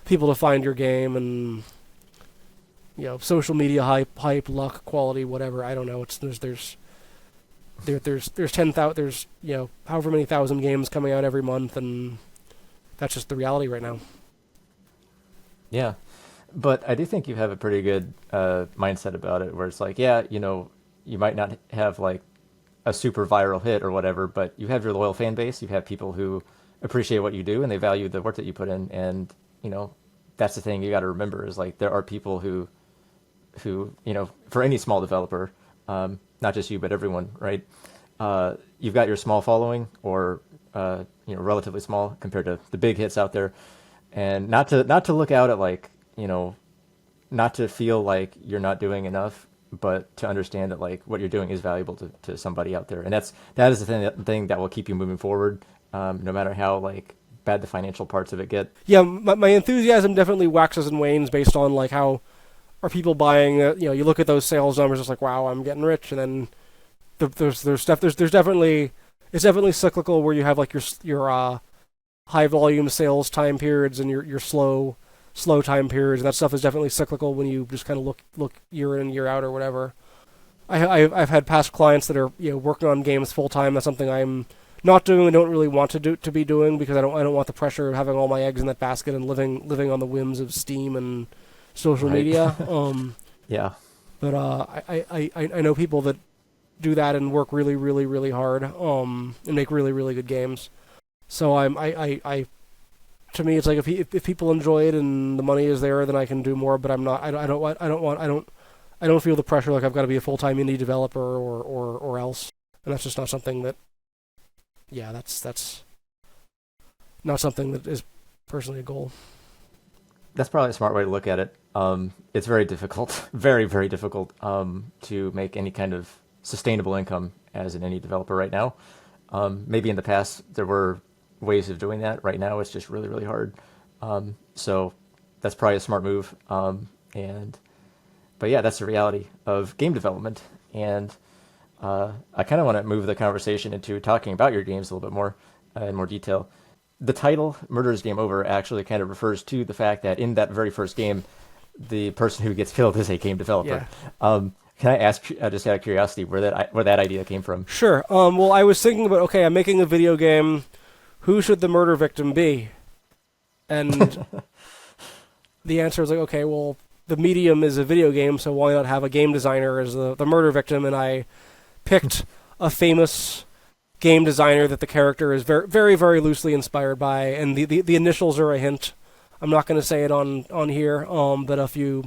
to find your game, and social media hype, luck, quality, whatever. I don't know. There's 10,000, there's however many thousand games coming out every month, and that's just the reality right now. Yeah, but I do think you have a pretty good mindset about it, where it's like, you might not have like a super viral hit or whatever, but you have your loyal fan base. You have people who appreciate what you do and they value the work that you put in, and that's the thing you got to remember is like there are people who for any small developer, not just you but everyone, right? You've got your small following, or relatively small compared to the big hits out there, and not to look out at like not to feel like you're not doing enough, but to understand that like what you're doing is valuable to somebody out there, and that is the thing that will keep you moving forward, no matter how like bad the financial parts of it get. Yeah, my enthusiasm definitely waxes and wanes based on like how are people buying. You look at those sales numbers, it's like, wow, I'm getting rich, and then there's definitely it's definitely cyclical where you have like your high volume sales time periods and your slow time periods, and that stuff is definitely cyclical when you just kind of look year in year out or whatever. I've had past clients that are working on games full time. That's something I'm not doing and don't really want to be doing, because I don't want the pressure of having all my eggs in that basket and living on the whims of Steam and social media. Yeah. But I know people that do that and work really really really hard and make really really good games. So I to me it's like if people enjoy it and the money is there, then I can do more. But I don't feel the pressure like I've got to be a full-time indie developer or else. And that's just not something that. Yeah, that's not something that is personally a goal. That's probably a smart way to look at it. It's very difficult, very, very difficult to make any kind of sustainable income as an indie developer right now. Maybe in the past there were ways of doing that. Right now it's just really, really hard. So that's probably a smart move. But yeah, that's the reality of game development. And I kind of want to move the conversation into talking about your games a little bit more in more detail. The title, Murder's Game Over, actually kind of refers to the fact that in that very first game, the person who gets killed is a game developer. Yeah. Can I ask, just out of curiosity, where that idea came from? Sure. Well, I was thinking about, okay, I'm making a video game. Who should the murder victim be? And the answer was like, okay, well, the medium is a video game, so why not have a game designer as the murder victim? And I picked a famous game designer that the character is very, very, very loosely inspired by, and the initials are a hint. I'm not going to say it on here, but if you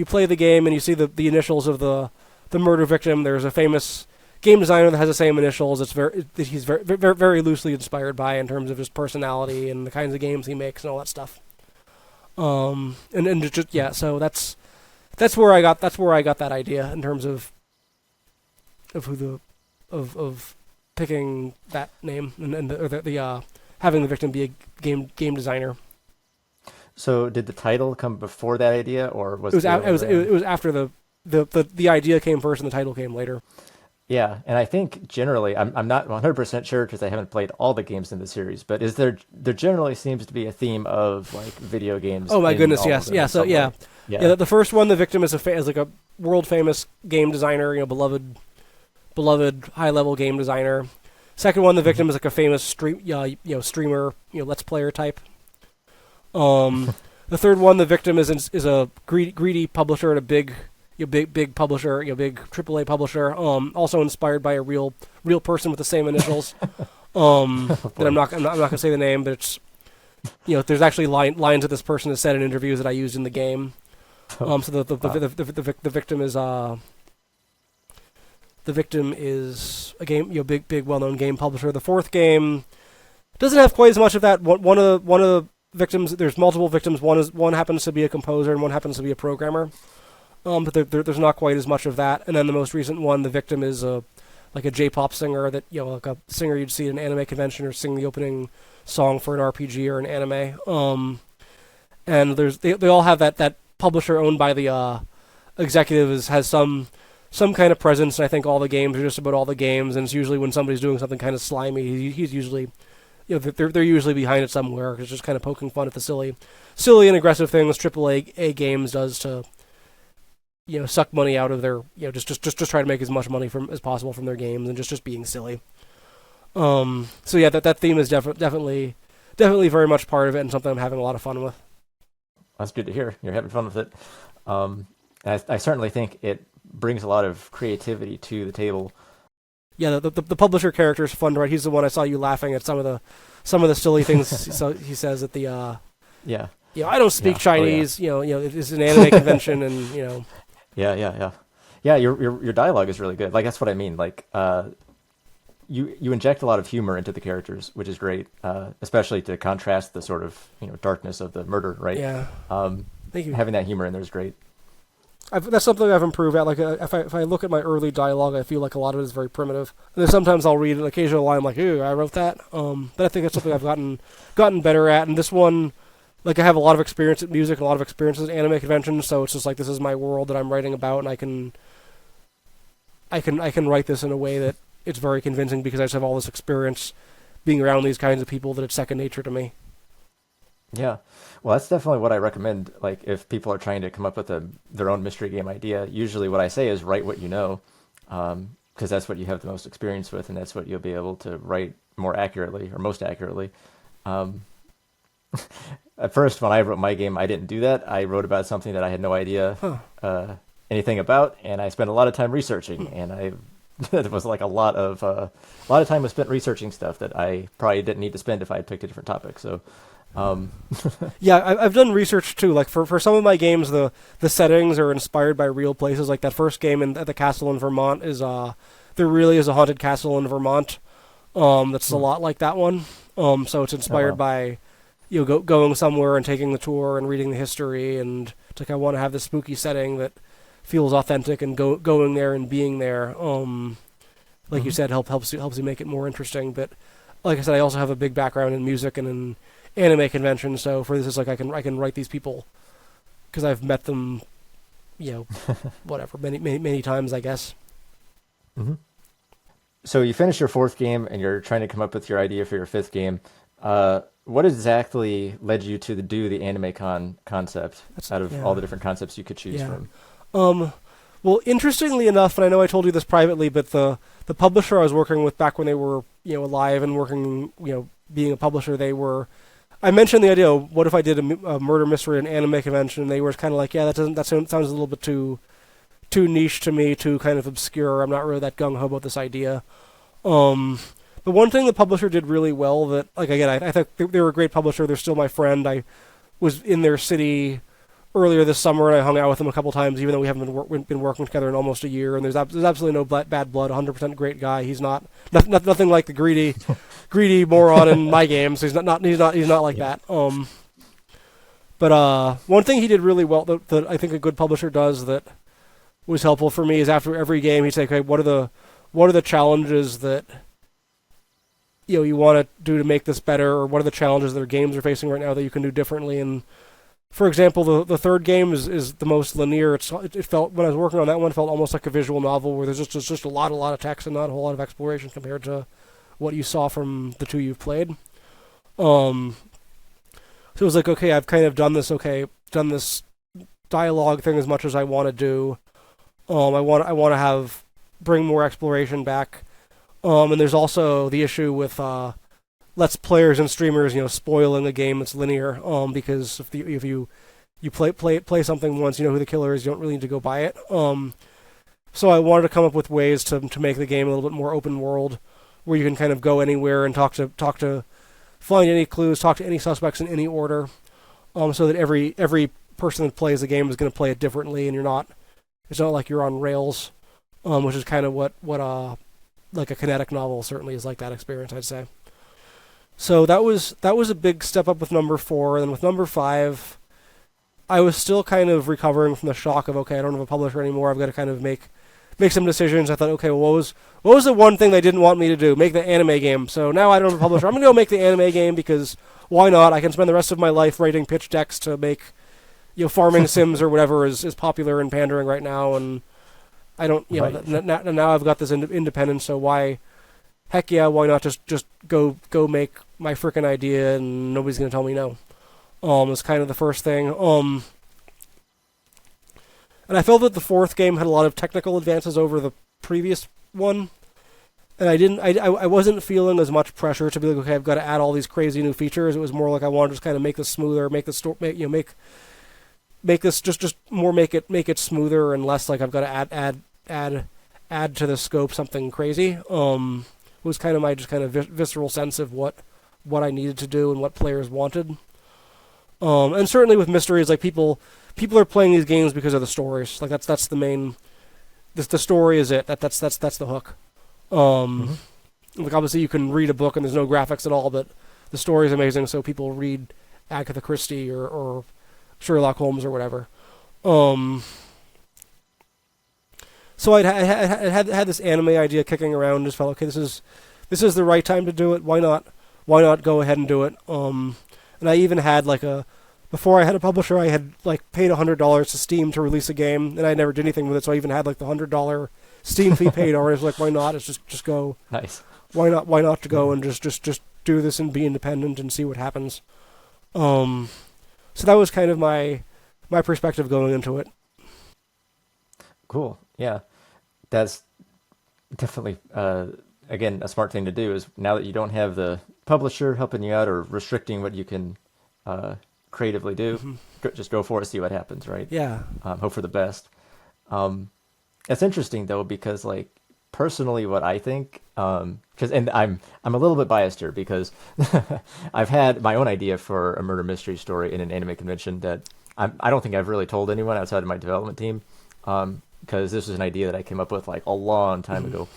play the game and you see the initials of the murder victim, there's a famous game designer that has the same initials. He's very, very, very loosely inspired by in terms of his personality and the kinds of games he makes and all that stuff. And just yeah, so that's where I got that idea in terms of picking that name and the having the victim be a game designer. So did the title come before that idea, or was it was after the idea came first and the title came later? Yeah, and I think generally, I'm not 100% sure because I haven't played all the games in the series, but there generally seems to be a theme of like video games. Oh my goodness, yes, yeah. So yeah. The first one, the victim is like a world famous game designer, beloved high level game designer. Second one, the victim is like a famous streamer, let's player type. The third one, the victim is a greedy publisher at a big publisher, big AAA publisher, also inspired by a real person with the same initials. That I'm not gonna say the name, but it's there's actually lines that this person has said in interviews that I used in the game. So the victim is a game, big well-known game publisher. The fourth game doesn't have quite as much of that. One of the victims, there's multiple victims. One happens to be a composer and one happens to be a programmer. But there's not quite as much of that. And then the most recent one, the victim is like a J-pop singer that like a singer you'd see at an anime convention or sing the opening song for an RPG or an anime. And they all have that publisher owned by the executive has some kind of presence. And I think all the games are just about all the games. And it's usually when somebody's doing something kind of slimy, he's usually they're usually behind it somewhere. It's just kind of poking fun at the silly and aggressive things AAA games does to suck money out of their, just try to make as much money as possible from their games and just being silly. So yeah, that theme is definitely very much part of it and something I'm having a lot of fun with. That's good to hear. You're having fun with it. I certainly think it brings a lot of creativity to the table. Yeah, the publisher character is fun to write. He's the one I saw you laughing at some of the silly things he says at the. Yeah. I don't speak Yeah. Chinese. It's an anime convention, and Yeah, your dialogue is really good. Like that's what I mean. Like you inject a lot of humor into the characters, which is great, especially to contrast the sort of darkness of the murder, right? Yeah. Thank you. Having that humor in there is great. That's something I've improved at. Like if I look at my early dialogue, I feel like a lot of it is very primitive. And then sometimes I'll read an occasional line like, "Ooh, I wrote that." But I think that's something I've gotten better at. And this one, like I have a lot of experience at music, and a lot of experience at anime conventions. So it's just like this is my world that I'm writing about, and I can write this in a way that it's very convincing because I just have all this experience being around these kinds of people that it's second nature to me. Yeah. Well, that's definitely what I recommend. Like, if people are trying to come up with their own mystery game idea, usually what I say is write what you know, because that's what you have the most experience with, and that's what you'll be able to write more accurately or most accurately. At first, when I wrote my game, I didn't do that. I wrote about something that I had no idea anything about, and I spent a lot of time researching, and it was like a lot of time was spent researching stuff that I probably didn't need to spend if I had picked a different topic. So. Yeah, I've done research too. Like for some of my games, the settings are inspired by real places. Like that first game at the castle in Vermont is there really is a haunted castle in Vermont. That's a lot like that one. So it's inspired by going somewhere and taking the tour and reading the history, and it's like I want to have this spooky setting that feels authentic, and going there and being there. Like you said, helps you make it more interesting. But like I said, I also have a big background in music and in anime convention, so for this is like I can write these people because I've met them, whatever many times, I guess. Mm-hmm. So you finish your fourth game and you're trying to come up with your idea for your fifth game. What exactly led you to do the Anime Con concept out of all the different concepts you could choose from? Well, interestingly enough, and I know I told you this privately, but the publisher I was working with back when they were alive and working being a publisher, I mentioned the idea of what if I did a murder mystery and anime convention, and they were kind of like, yeah, that sounds a little bit too niche to me, too kind of obscure. I'm not really that gung-ho about this idea. But one thing the publisher did really well that, like, again, I thought they were a great publisher. They're still my friend. I was in their city earlier this summer, and I hung out with them a couple times, even though we haven't been working together in almost a year. And there's absolutely no bad blood. 100% great guy. He's nothing like the greedy moron in my games. He's not like that. But one thing he did really well that I think a good publisher does that was helpful for me is after every game he'd say, okay, what are the challenges that you want to do to make this better, or what are the challenges that our games are facing right now that you can do differently? And for example, the third game is the most linear. It felt, when I was working on that one, felt almost like a visual novel where there's just a lot of text and not a whole lot of exploration compared to what you saw from the two you've played. So it was like, okay, I've kind of done this dialogue thing as much as I want to do. I want to bring more exploration back. And there's also the issue with Let's Players and streamers, spoiling a game that's linear. Because if you play something once, you know who the killer is, you don't really need to go buy it. So I wanted to come up with ways to make the game a little bit more open world, where you can kind of go anywhere and find any clues, talk to any suspects in any order, so that every person that plays the game is going to play it differently, and it's not like you're on rails, which is kind of what like a kinetic novel certainly is like that experience, I'd say. So that was a big step up with number 4, and then with number 5, I was still kind of recovering from the shock of, okay, I don't have a publisher anymore. I've got to kind of make some decisions. I thought, okay, well, what was the one thing they didn't want me to do? Make the anime game. So now I don't have a publisher. I'm going to go make the anime game because why not? I can spend the rest of my life writing pitch decks to make, farming sims or whatever is popular and pandering right now. And I don't, now I've got this independence. So why not just go make my frickin' idea and nobody's going to tell me no. It's kind of the first thing. And I felt that the fourth game had a lot of technical advances over the previous one, and I wasn't feeling as much pressure to be like, okay, I've got to add all these crazy new features. It was more like I wanted to just kind of make this smoother, make this just more make it smoother and less like I've got to add to the scope something crazy. It was kind of my just kind of visceral sense of what I needed to do and what players wanted. And certainly with mysteries, like people are playing these games because of the stories. Like that's the main. The story is it. That's the hook. Mm-hmm. Like obviously you can read a book and there's no graphics at all, but the story is amazing, so people read Agatha Christie or Sherlock Holmes or whatever. So I had this anime idea kicking around. Just felt okay. This is the right time to do it. Why not go ahead and do it? And I even had before I had a publisher, I had paid $100 to Steam to release a game, and I never did anything with it. So I even had the $100 Steam fee paid already. I was like, why not? It's just go. Nice. Why not to go and just do this and be independent and see what happens. So that was kind of my perspective going into it. Cool. Yeah, that's definitely again a smart thing to do. Is now that you don't have the publisher helping you out or restricting what you can creatively do, just go for it, see what happens, right? Yeah. Hope for the best. It's interesting though because personally, what I think, and I'm a little bit biased here because I've had my own idea for a murder mystery story in an anime convention that I don't think I've really told anyone outside of my development team, because this was an idea that I came up with a long time ago,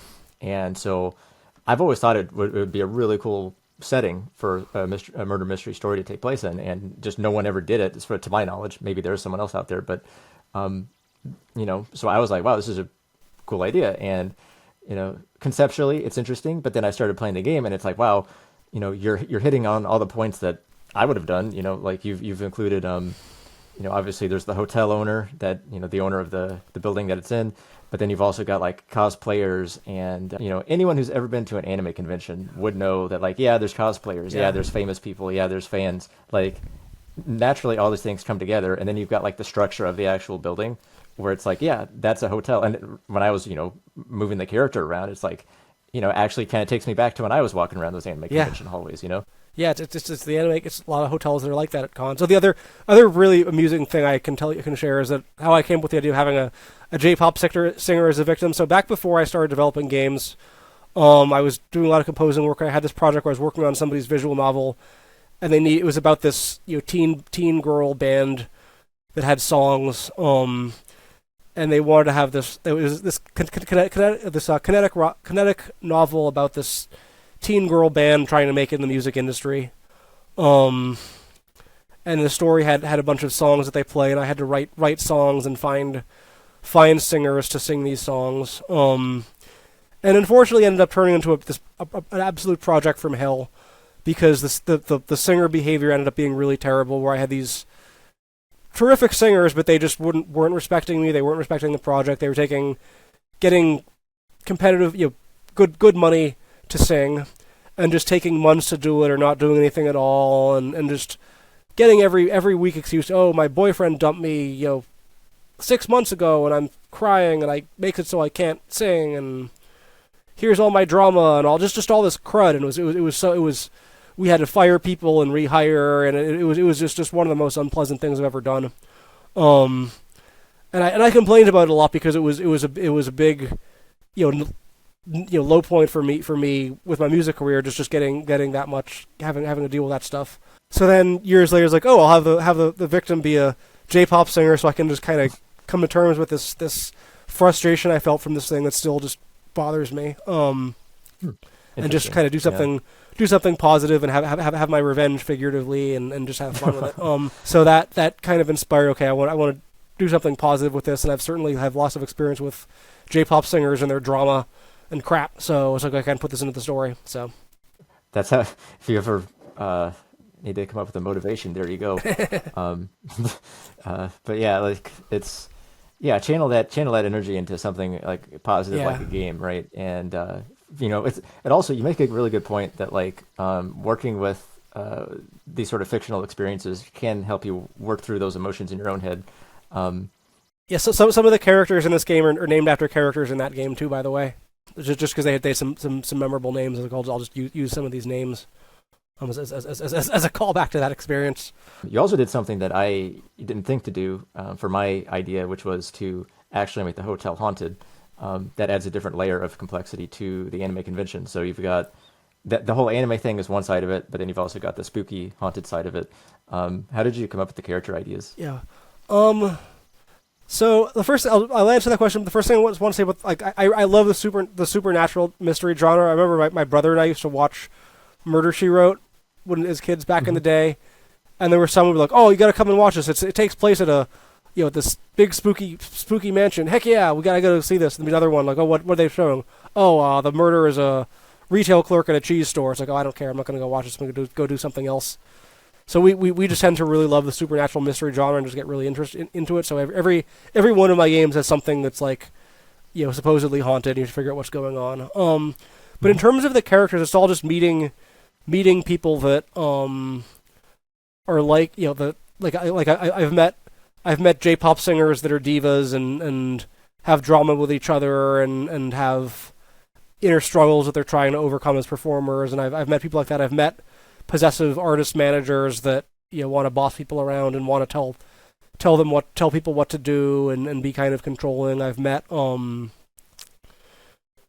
and so I've always thought it would be a really cool setting for a murder mystery story to take place in, and just no one ever did it, to my knowledge. Maybe there's someone else out there, but so I was like, wow, this is a cool idea, and conceptually it's interesting, but then I started playing the game and it's like, wow, you're hitting on all the points that I would have done. You've included obviously there's the hotel owner that the owner of the building that it's in, but then you've also got cosplayers, and anyone who's ever been to an anime convention would know that yeah, there's cosplayers, yeah, there's famous people, yeah, there's fans. Naturally all these things come together, and then you've got the structure of the actual building where it's yeah, that's a hotel. And when I was moving the character around, it's actually kind of takes me back to when I was walking around those anime convention hallways. Yeah, it's the anime. It's a lot of hotels that are like that at cons. So the other really amusing thing I can share is that how I came up with the idea of having a J-pop singer as a victim. So back before I started developing games, I was doing a lot of composing work. I had this project where I was working on somebody's visual novel, and it was about this teen girl band that had songs. And they wanted to have this. There was this kinetic novel about this teen girl band trying to make it in the music industry. And the story had a bunch of songs that they play, and I had to write songs and find singers to sing these songs. And unfortunately, ended up turning into an absolute project from hell, because the singer behavior ended up being really terrible. Where I had these terrific singers, but they just weren't respecting me. They weren't respecting the project. They were getting competitive, good money to sing, and just taking months to do it, or not doing anything at all, and just getting every week excuse. Oh, my boyfriend dumped me, 6 months ago, and I'm crying, and I make it so I can't sing, and here's all my drama and all just all this crud, and it was we had to fire people and rehire, and it was just one of the most unpleasant things I've ever done. And I complained about it a lot because it was a big, low point for me with my music career, just getting that much, having to deal with that stuff. So then years later, it's I'll have the victim be a J-pop singer, so I can just kind of come to terms with this frustration I felt from this thing that still just bothers me. And just kind of do something. Yeah. Do something positive and have my revenge figuratively, and just have fun with it. So that kind of inspired. Okay, I want to do something positive with this, and I've certainly have lots of experience with J-pop singers and their drama and crap. So it's I can put this into the story. So that's how. If you ever need to come up with a motivation, there you go. But yeah, it's channel that energy into something positive, like a game, right? And it also, you make a really good point that working with these sort of fictional experiences can help you work through those emotions in your own head. Yeah, so some of the characters in this game are named after characters in that game too, by the way. Just because they had some memorable names, I'll just use some of these names as a callback to that experience. You also did something that I didn't think to do for my idea, which was to actually make the hotel haunted. That adds a different layer of complexity to the anime convention. So you've got the whole anime thing is one side of it, but then you've also got the spooky haunted side of it. How did you come up with the character ideas? Yeah. So the first, I'll answer that question. But the first thing I want to say about, like, I love the supernatural mystery genre. I remember my brother and I used to watch Murder, She Wrote as kids back in the day, and there were some who were like, "Oh, you got to come and watch this. It takes place at this big spooky mansion. Heck yeah, we gotta go see this." And the other one like, "Oh, what are they showing? Oh, the murder is a retail clerk at a cheese store." It's like, "Oh, I don't care. I'm not gonna go watch this. I'm gonna go do something else." So we just tend to really love the supernatural mystery genre and just get really interested into it. So every one of my games has something that's like, supposedly haunted, and you have to figure out what's going on. But in terms of the characters, it's all just meeting people that are like, I've met J-pop singers that are divas and have drama with each other and have inner struggles that they're trying to overcome as performers. And I've met people like that. I've met possessive artist managers that want to boss people around and want to tell people what to do and be kind of controlling. I've met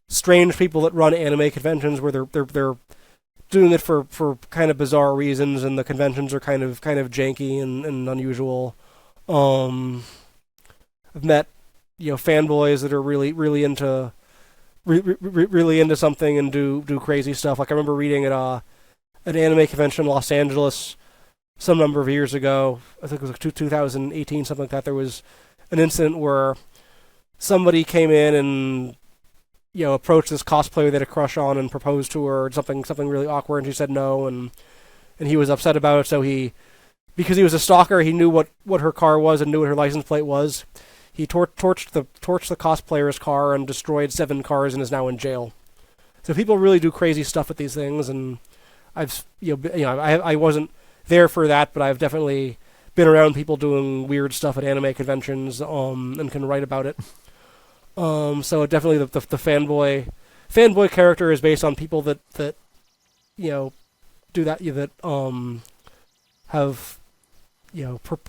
strange people that run anime conventions where they're doing it for kind of bizarre reasons, and the conventions are kind of janky and unusual. I've met fanboys that are really into really into something and do crazy stuff. Like I remember reading at an anime convention in Los Angeles some number of years ago. I think it was like 2018, something like that. There was an incident where somebody came in and approached this cosplayer that had a crush on and proposed to her, or something really awkward, and she said no, and he was upset about it. So because he was a stalker, he knew what her car was and knew what her license plate was. He torched the cosplayer's car and destroyed 7 cars and is now in jail. So people really do crazy stuff with these things, and I wasn't there for that, but I've definitely been around people doing weird stuff at anime conventions, and can write about it. So definitely the fanboy character is based on people that do that, have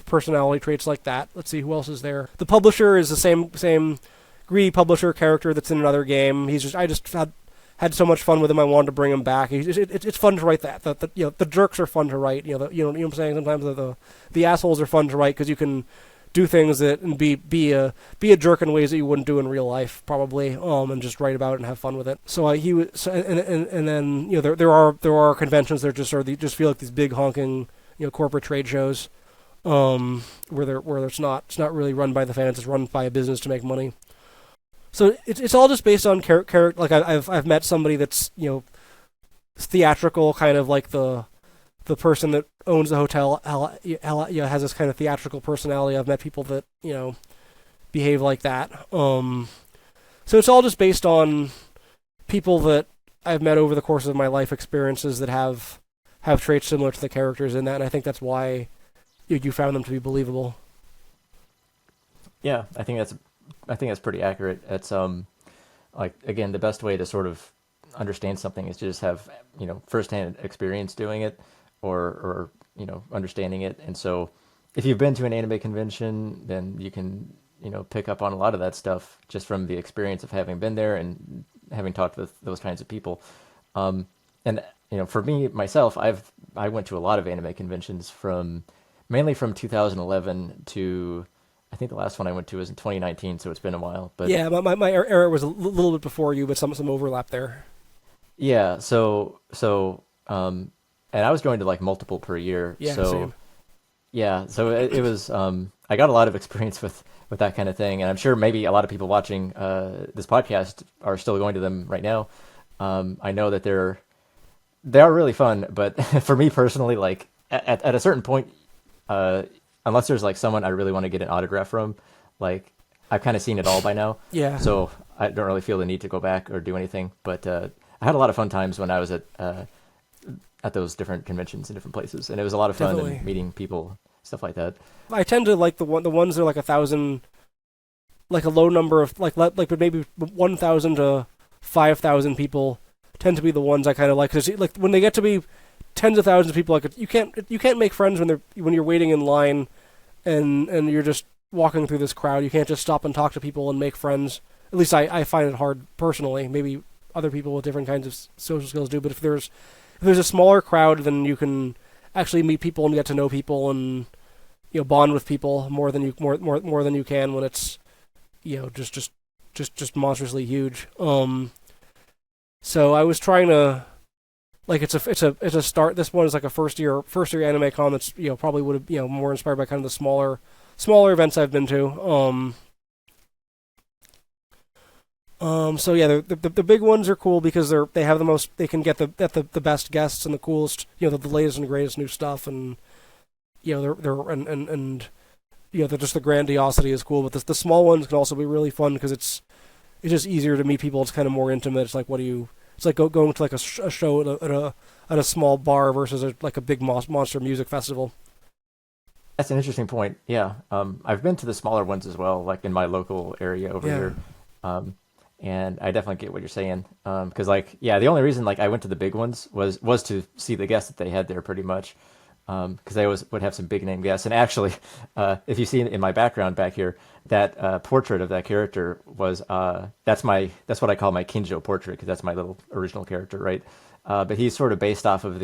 personality traits like that. Let's see who else is there. The publisher is the same greedy publisher character that's in another game. I just had so much fun with him. I wanted to bring him back. It's fun to write that. The jerks are fun to write. You know what I'm saying. Sometimes the assholes are fun to write because you can do things that and be a jerk in ways that you wouldn't do in real life probably. And just write about it and have fun with it. So he was, and then there are conventions that just feel like these big honking corporate trade shows, where it's not really run by the fans. It's run by a business to make money. So it's all just based on character. Like I've met somebody that's theatrical, kind of like the person that owns the hotel. Has this kind of theatrical personality. I've met people that behave like that. So it's all just based on people that I've met over the course of my life experiences that have traits similar to the characters in that, and I think that's why you found them to be believable. Yeah, I think that's pretty accurate. It's like, again, the best way to sort of understand something is to just have firsthand experience doing it, or understanding it. And so if you've been to an anime convention, then you can pick up on a lot of that stuff just from the experience of having been there and having talked with those kinds of people. And for me myself, I went to a lot of anime conventions mainly from 2011 to, I think the last one I went to was in 2019, so it's been a while. But yeah, my era was a little bit before you, but some overlap there. Yeah, so and I was going to like multiple per year. Yeah, so same. Yeah, so it was I got a lot of experience with that kind of thing, and I'm sure maybe a lot of people watching this podcast are still going to them right now. I know that they are really fun, but for me personally, like at a certain point, unless there's like someone I really want to get an autograph from, like I've kind of seen it all by now. Yeah. So I don't really feel the need to go back or do anything. But I had a lot of fun times when I was at those different conventions in different places, and it was a lot of fun. Definitely. And meeting people, stuff like that. I tend to like the ones that are like 1,000, like a low number of like maybe 1,000 to 5,000 people tend to be the ones I kind of like, because like when they get to be tens of thousands of people, like you can't make friends when you're waiting in line and you're just walking through this crowd. You can't just stop and talk to people and make friends. At least I find it hard personally. Maybe other people with different kinds of social skills do. But if there's a smaller crowd, then you can actually meet people and get to know people and bond with people more than you can when it's just monstrously huge. So I was trying to it's a start. This one is like a first year anime con that's probably would have more inspired by kind of the smaller events I've been to. So yeah, the big ones are cool because they have the most. They can get the best guests and the coolest, the latest and greatest new stuff, and just the grandiosity is cool. But the small ones can also be really fun because it's just easier to meet people. It's kind of more intimate. It's like it's like going to like a show at a small bar versus a big monster music festival. That's an interesting point. Yeah, I've been to the smaller ones as well, like in my local area over here. And I definitely get what you're saying. Because the only reason I went to the big ones was to see the guests that they had there pretty much. Because they always would have some big name guests. And actually, if you see in my background back here, that portrait of that character was that's what I call my Kinjo portrait, because that's my little original character, right? But he's sort of based off of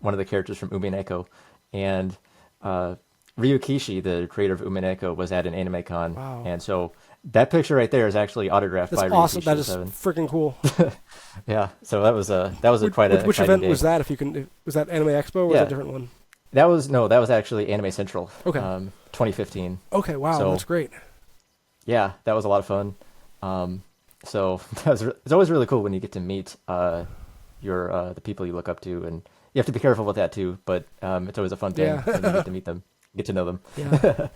one of the characters from Umineko, and Ryu Kishi, the creator of Umineko, was at an anime con. Wow. And so that picture right there is actually autographed by Ryu awesome. Kishi. That is freaking cool. Yeah. So that was quite a which event day. was that? Was that Anime Expo or was it a different one? That was actually Anime Central. Okay. 2015. Okay. Wow. So, that's great. Yeah, that was a lot of fun. So it's always really cool when you get to meet the people you look up to, and you have to be careful with that too. But it's always a fun thing when you get to meet them, get to know them. Yeah.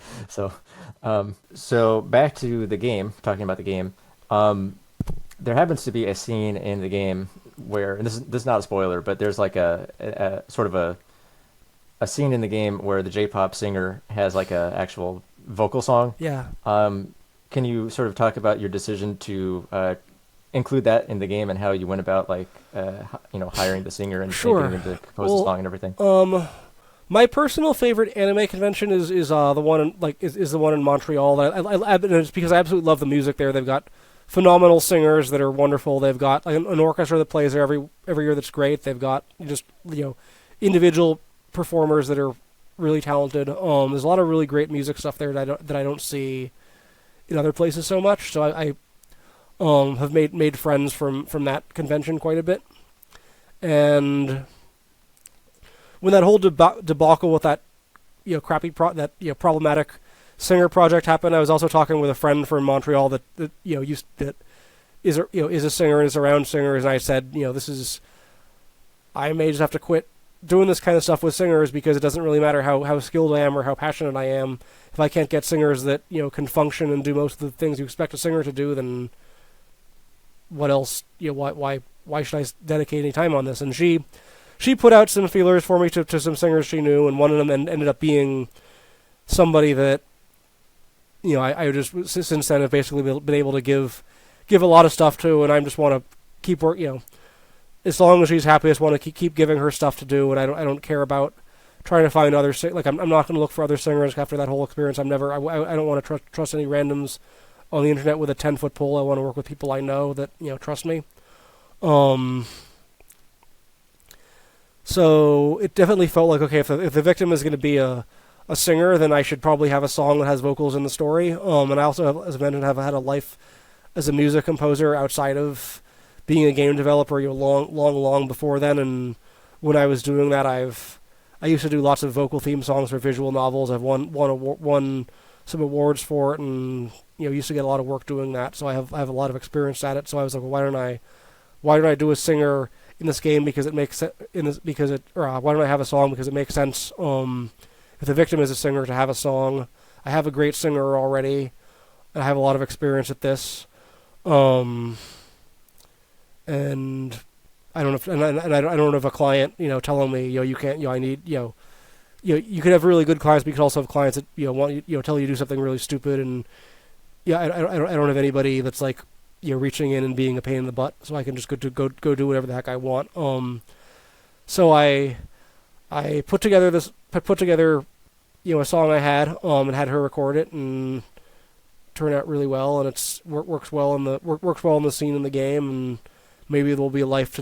So back to the game. Talking about the game, there happens to be a scene in the game where, and this is not a spoiler, but there's like a sort of a scene in the game where the J-pop singer has like a actual vocal song. Yeah. Can you sort of talk about your decision to include that in the game and how you went about hiring the singer and getting him to compose the song and everything? My personal favorite anime convention is the one in Montreal. It's because I absolutely love the music there. They've got phenomenal singers that are wonderful. They've got an orchestra that plays there every year that's great. They've got just individual performers that are really talented. There's a lot of really great music stuff there that I don't see in other places so much. So I have made friends from that convention quite a bit. And when that whole debacle with that problematic singer project happened, I was also talking with a friend from Montreal that is a singer and is around singers, and I said, I may just have to quit doing this kind of stuff with singers because it doesn't really matter how skilled I am or how passionate I am. If I can't get singers that can function and do most of the things you expect a singer to do, then what else? Why should I dedicate any time on this? And she put out some feelers for me to some singers she knew, and one of them ended up being somebody that I just since then have basically been able to give a lot of stuff to, and I just want to keep work. As long as she's happy, I just want to keep giving her stuff to do, and I don't care about trying to find other I'm not going to look for other singers after that whole experience. I don't want to trust any randoms on the internet with a 10-foot pole. I want to work with people I know that trust me. So it definitely felt like, okay, if the victim is going to be a singer, then I should probably have a song that has vocals in the story. And I also have, as I mentioned, have had a life as a music composer outside of being a game developer, long before then. And when I was doing that, I used to do lots of vocal theme songs for visual novels. I've won some awards for it, and used to get a lot of work doing that. So I have a lot of experience at it. So I was like, well, why don't I do a singer in this game because it makes why don't I have a song because it makes sense. If the victim is a singer, to have a song. I have a great singer already, and I have a lot of experience at this. And I don't have a client, telling me, you can't, I need, you could have really good clients, but you could also have clients that, want tell you to do something really stupid, and I don't have anybody that's like, reaching in and being a pain in the butt, so I can just go do whatever the heck I want. So I put together a song I had, and had her record it, and turned out really well, and works well in the scene in the game, and maybe there will be a life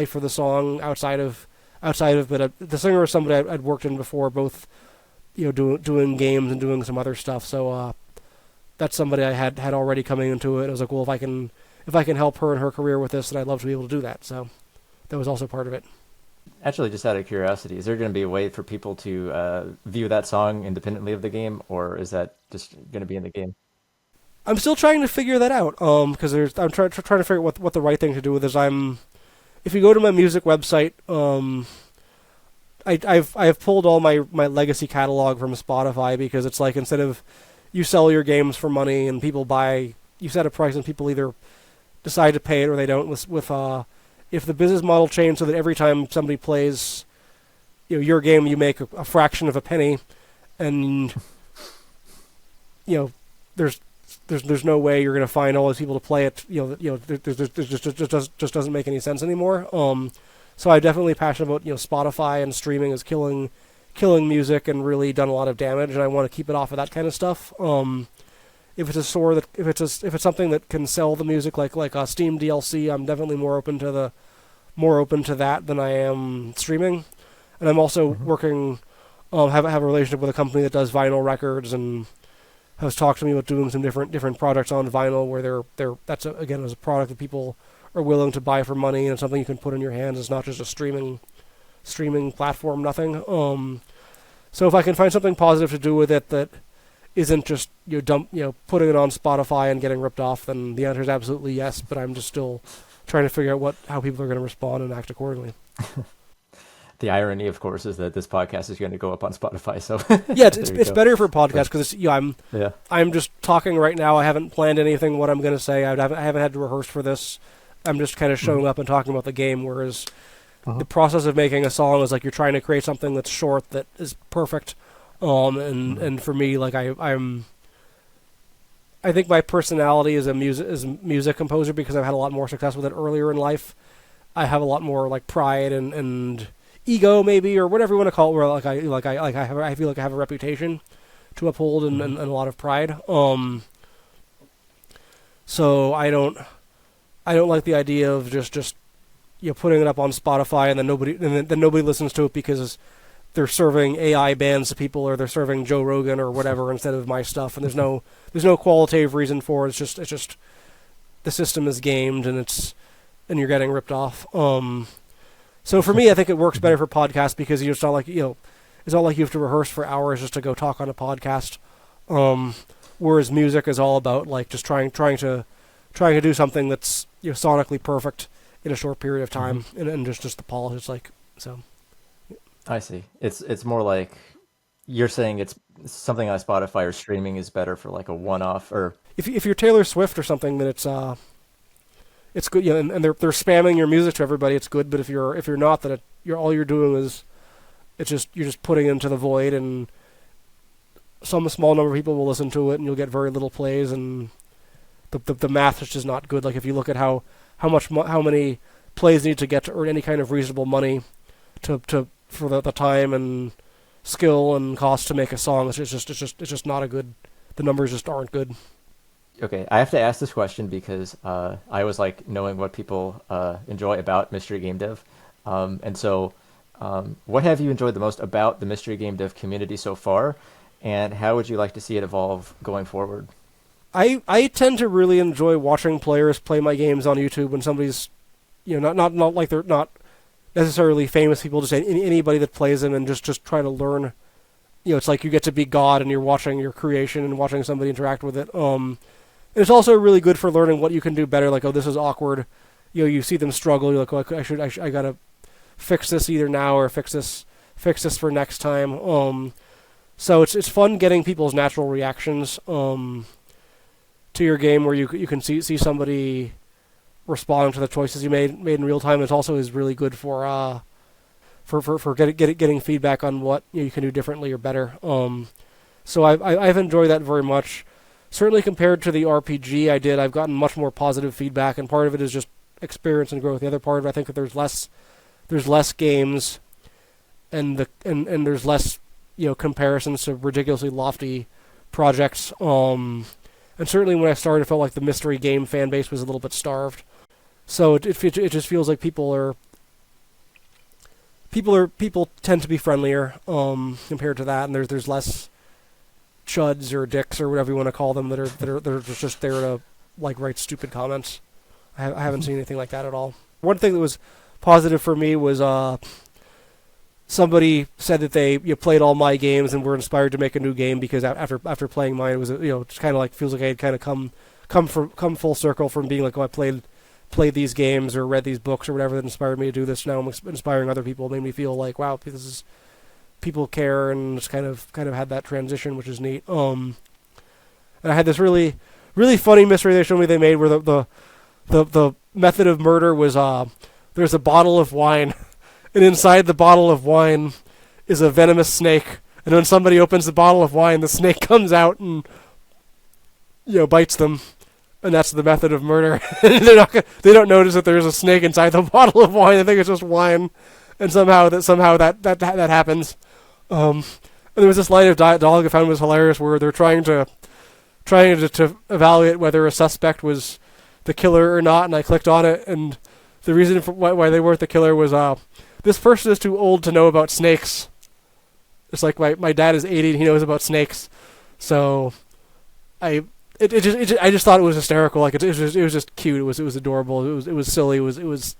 for the song outside of. But the singer was somebody I'd worked in before, both doing games and doing some other stuff. So that's somebody I had already coming into it. I was like, well, if I can help her in her career with this, then I'd love to be able to do that. So that was also part of it. Actually, just out of curiosity, is there going to be a way for people to view that song independently of the game, or is that just going to be in the game? I'm still trying to figure that out. Because I'm trying to figure out what the right thing to do with is. If you go to my music website, I've pulled all my legacy catalog from Spotify, because it's like, instead of you sell your games for money and people buy, you set a price and people either decide to pay it or they don't. If the business model changed so that every time somebody plays your game, you make a fraction of a penny, and there's no way you're going to find all those people to play it. There just doesn't make any sense anymore. So I'm definitely passionate about Spotify, and streaming is killing music and really done a lot of damage, and I want to keep it off of that kind of stuff. If it's if it's something that can sell the music, like a Steam DLC, I'm definitely more open to that than I am streaming. And I'm also working, have a relationship with a company that does vinyl records, and has talked to me about doing some different projects on vinyl, where that's again a product that people are willing to buy for money, and it's something you can put in your hands. It's not just a streaming platform, nothing. So if I can find something positive to do with it that isn't just putting it on Spotify and getting ripped off, then the answer is absolutely yes. But I'm just still trying to figure out how people are going to respond and act accordingly. The irony, of course, is that this podcast is going to go up on Spotify. So yeah, it's better for a podcast, because I'm just talking right now. I haven't planned anything what I'm going to say. I haven't had to rehearse for this. I'm just kind of showing up and talking about the game, whereas the process of making a song is like you're trying to create something that's short, that is perfect. And for me, like I think my personality is music composer, because I've had a lot more success with it earlier in life. I have a lot more like pride and ego, maybe, or whatever you want to call it, where I feel like I have a reputation to uphold, and a lot of pride. So I don't like the idea of just putting it up on Spotify and then nobody listens to it because they're serving AI bands to people, or they're serving Joe Rogan or whatever instead of my stuff, and there's no qualitative reason for it. It's just the system is gamed, and you're getting ripped off. So for me, I think it works better for podcasts, because it's not like it's not like you have to rehearse for hours just to go talk on a podcast. Whereas music is all about like just trying to do something that's sonically perfect in a short period of time, and just the polish. It's like so. I see. It's more like you're saying it's something on Spotify or streaming is better for like a one-off, or if you're Taylor Swift or something, then it's good. And they're spamming your music to everybody. It's good. But if you're not, then all you're doing is you're just putting it into the void, and some small number of people will listen to it, and you'll get very little plays, and the math is just not good. Like if you look at how many plays need to get to earn any kind of reasonable money for the time and skill and cost to make a song, it's just not a good. The numbers just aren't good. Okay, I have to ask this question because I always like knowing what people enjoy about Mystery Game Dev. And so what have you enjoyed the most about the Mystery Game Dev community so far, and how would you like to see it evolve going forward? I tend to really enjoy watching players play my games on YouTube when somebody's, not like they're not necessarily famous people, just anybody that plays them, and just try to learn. It's like you get to be God and you're watching your creation and watching somebody interact with it. And it's also really good for learning what you can do better. Like, oh, this is awkward. You see them struggle. You're like, oh, I gotta fix this either now or fix this for next time. So it's fun getting people's natural reactions to your game, where you can see somebody responding to the choices you made in real time. It also is really good for getting feedback on what you can do differently or better. So I've enjoyed that very much. Certainly compared to the RPG I did, I've gotten much more positive feedback, and part of it is just experience and growth. The other part of it, I think that there's less games, and there's less comparisons to ridiculously lofty projects. And certainly when I started, I felt like the mystery game fan base was a little bit starved. So it just feels like people tend to be friendlier compared to that, and there's less chuds or dicks or whatever you want to call them that are just there to like write stupid comments. I haven't seen anything like that at all. One thing that was positive for me was somebody said that they played all my games and were inspired to make a new game because after playing mine, it was just kind of like feels like I had kind of come full circle from being like, oh, I played these games or read these books or whatever that inspired me to do this. Now I'm inspiring other people. It made me feel like, wow, this is people care, and just kind of had that transition, which is neat. And I had this really funny mystery they showed me they made where the method of murder was there's a bottle of wine, and inside the bottle of wine is a venomous snake. And when somebody opens the bottle of wine, the snake comes out and bites them. And that's the method of murder. They don't notice that there's a snake inside the bottle of wine. They think it's just wine, and somehow that happens. And there was this line of dialogue I found was hilarious, where they're trying to evaluate whether a suspect was the killer or not. And I clicked on it, and the reason for why they weren't the killer was this person is too old to know about snakes. It's like my dad is 80 and he knows about snakes, so I just thought it was hysterical. Like it was just cute. It was adorable. It was silly. It was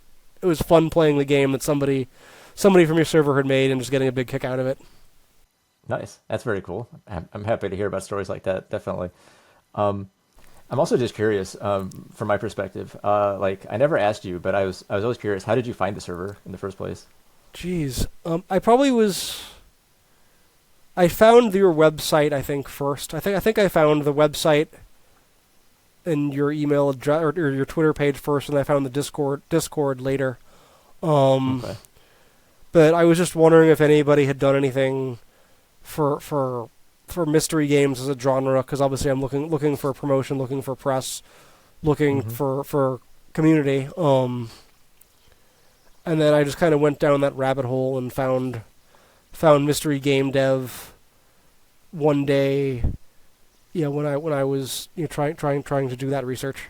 fun playing the game that somebody from your server had made and just getting a big kick out of it. Nice. That's very cool. I'm happy to hear about stories like that. Definitely. I'm also just curious from my perspective. Like I never asked you, but I was always curious. How did you find the server in the first place? Jeez. I found your website, I think, first. I think I found the website and your email address or your Twitter page first, and I found the Discord later. Okay. But I was just wondering if anybody had done anything for mystery games as a genre, because obviously I'm looking for promotion, looking for press, looking for community. And then I just kind of went down that rabbit hole and found Mystery Gamedev one day, when I was trying to do that research.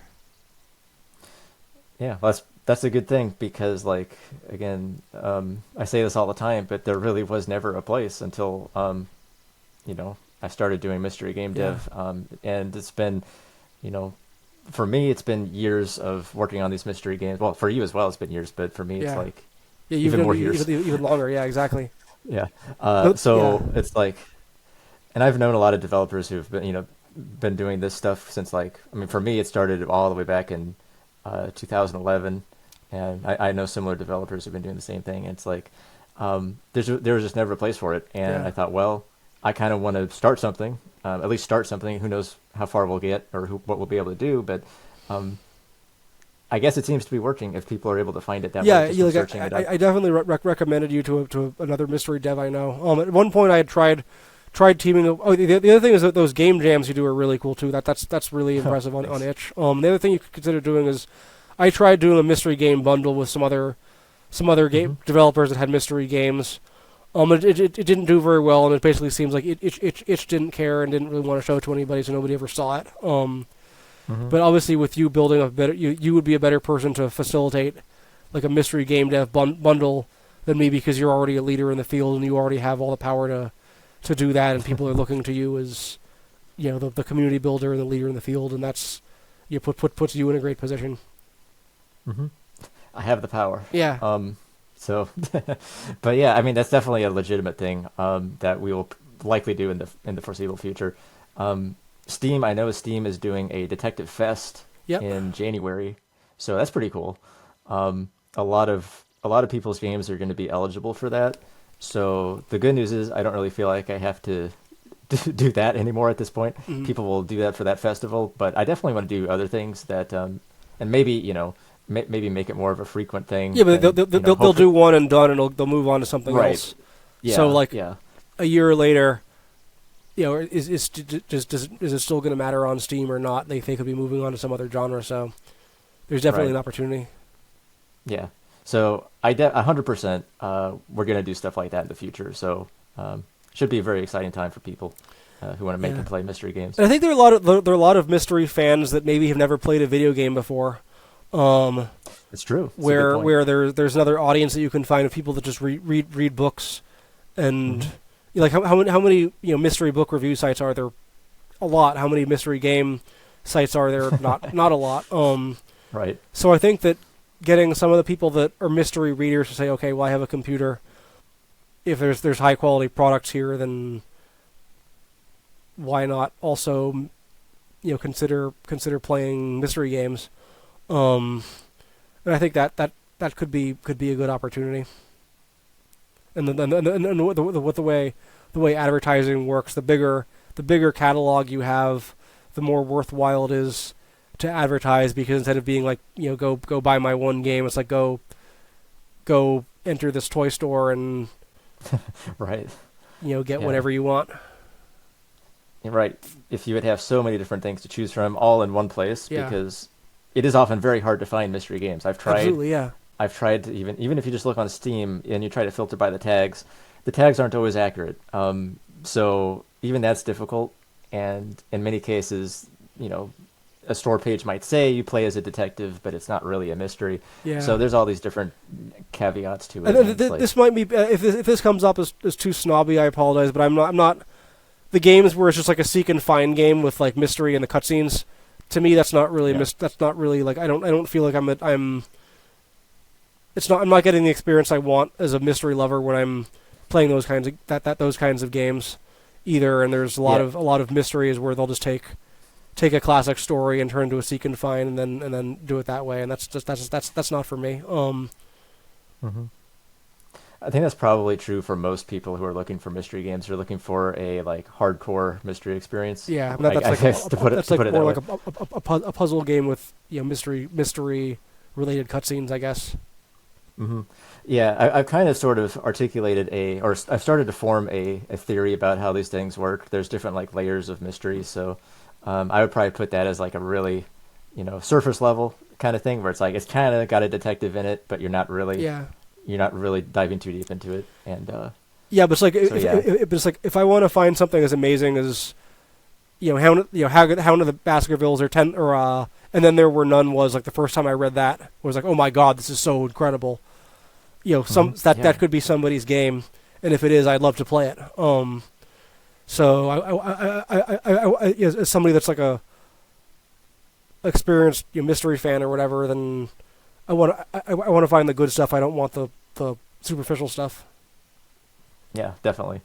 Yeah, that's a good thing, because like again, I say this all the time, but there really was never a place until I started doing Mystery Gamedev, and it's been, for me it's been years of working on these mystery games. Well, for you as well, it's been years, but for me it's like even more years, even longer. Yeah, exactly. Yeah. It's like, and I've known a lot of developers who've been doing this stuff since for me it started all the way back in 2011, and I know similar developers who've been doing the same thing. And it's like there was just never a place for it, and I thought, well, I kind of want to start something, at least start something. Who knows how far we'll get or what we'll be able to do, but I guess it seems to be working if people are able to find it that way. Yeah, searching it up. I definitely recommended you to another mystery dev I know. At one point I had tried teaming up. Oh, the other thing is that those game jams you do are really cool too. That's really impressive on Itch. The other thing you could consider doing is I tried doing a mystery game bundle with some other game developers that had mystery games. It didn't do very well, and it basically seems like Itch didn't care and didn't really want to show it to anybody, so nobody ever saw it. But obviously, with you building a better, you would be a better person to facilitate like a mystery game dev bundle than me, because you're already a leader in the field and you already have all the power to do that, and people are looking to you as the community builder and the leader in the field, and that's puts you in a great position. I have the power. Yeah. So, but yeah, I mean that's definitely a legitimate thing that we will likely do in the foreseeable future. Steam, I know Steam is doing a Detective Fest in January, so that's pretty cool. A lot of people's games are going to be eligible for that. So the good news is I don't really feel like I have to do that anymore at this point. People will do that for that festival, but I definitely want to do other things that, and maybe maybe make it more of a frequent thing. Yeah, but they'll do one and done, and they'll move on to something else. Yeah. So a year later, is it still going to matter on Steam or not? They could be moving on to some other genre. So there's definitely an opportunity. Yeah. So 100%, we're going to do stuff like that in the future. So should be a very exciting time for people who want to make and play mystery games. And I think there are a lot of mystery fans that maybe have never played a video game before. It's true. It's a good where point. there's another audience that you can find of people that just read books, and Mm-hmm. like how many mystery book review sites are there? A lot. How many mystery game sites are there? Not a lot. Right. So I think that getting some of the people that are mystery readers to say, okay, well, I have a computer. If there's high quality products here, then why not also consider playing mystery games? And I think that could be a good opportunity. And with the way advertising works, the bigger catalog you have, the more worthwhile it is to advertise, because instead of being like, go buy my one game, it's like go enter this toy store and Right. get Yeah. whatever you want. You're right. If you would have so many different things to choose from all in one place, Yeah. because it is often very hard to find mystery games. Absolutely, yeah. I've tried to even if you just look on Steam and you try to filter by the tags aren't always accurate. So even that's difficult. And in many cases, a store page might say you play as a detective, but it's not really a mystery. Yeah. So there's all these different caveats to it. And and it's this might be if this comes up as too snobby, I apologize, but I'm not the games where it's just like a seek and find game with like mystery in the cutscenes. To me, that's not really Yeah. that's not really like I don't feel like I'm not getting the experience I want as a mystery lover when I'm playing those kinds of games either. And there's a lot of mysteries where they'll just take a classic story and turn it into a seek and find, and then do it that way, and that's not for me. Mhm. I think that's probably true for most people who are looking for mystery games. They're looking for a like hardcore mystery experience. Yeah, I guess to put it more that like way. a puzzle game with mystery related cutscenes, I guess. Hmm. Yeah, I've kind of sort of articulated I've started to form a theory about how these things work. There's different like layers of mystery, so I would probably put that as like a really, surface level kind of thing where it's like it's kind of got a detective in it, but you're not really diving too deep into it. And yeah, but it's like if I want to find something as amazing as Hound of the Baskervilles and then There Were None was like the first time I read that was like, oh my god, this is so incredible. That could be somebody's game, and if it is, I'd love to play it. So I as somebody that's like a experienced mystery fan or whatever, then I want to find the good stuff. I don't want the superficial stuff. Yeah, definitely.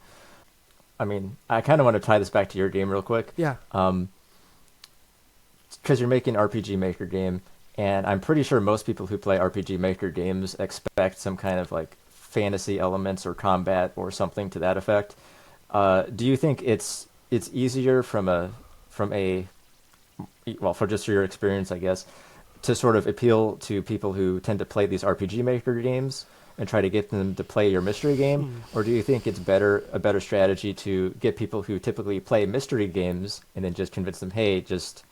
I mean, I kind of want to tie this back to your game real quick. Yeah. Because you're making an RPG Maker game, and I'm pretty sure most people who play RPG Maker games expect some kind of like fantasy elements or combat or something to that effect. Do you think it's easier for just your experience, I guess, to sort of appeal to people who tend to play these RPG Maker games and try to get them to play your mystery game? Or do you think it's a better strategy to get people who typically play mystery games and then just convince them, hey, just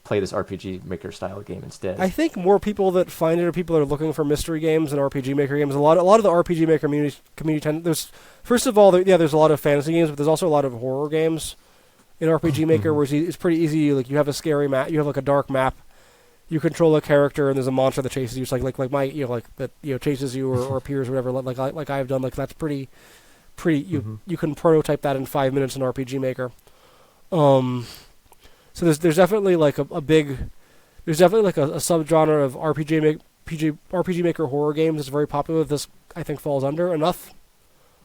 play this RPG Maker style game instead? I think more people that find it are people that are looking for mystery games and RPG Maker games. A lot of the RPG Maker community there's first of all there's a lot of fantasy games, but there's also a lot of horror games in RPG Maker where it's pretty easy. Like you have a scary map, you have like a dark map. You control a character, and there's a monster that chases you. It's like my that chases you or appears or whatever. Like I've done. Like that's pretty. You can prototype that in 5 minutes in RPG Maker. So there's definitely like a subgenre of RPG Maker horror games that's very popular. This I think falls under enough.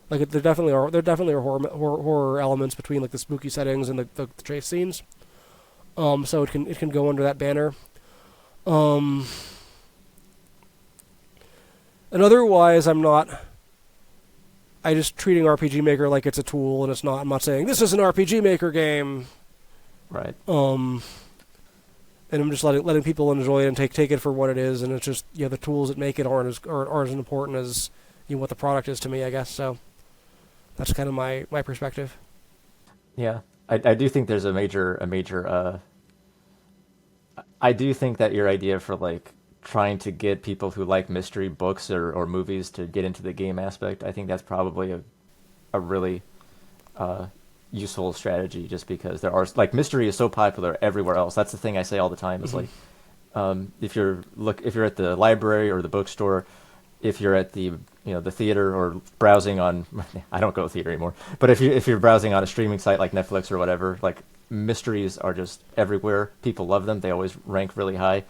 Like there definitely are horror elements between like the spooky settings and the chase scenes. So it can go under that banner. And otherwise, I just treating RPG Maker like it's a tool, and it's not. I'm not saying this is an RPG Maker game. Right. And I'm just letting people enjoy it and take it for what it is, and it's just the tools that make it aren't as important as what the product is to me, I guess. So that's kind of my perspective. Yeah, I do think there's a major I do think that your idea for like trying to get people who like mystery books or movies to get into the game aspect, I think that's probably a really useful strategy, just because there are like mystery is so popular everywhere else. That's the thing I say all the time. Is like if you're at the library or the bookstore, if you're at the the theater or browsing on, I don't go to theater anymore, but if you're browsing on a streaming site like Netflix or whatever, like mysteries are just everywhere. People love them. They always rank really high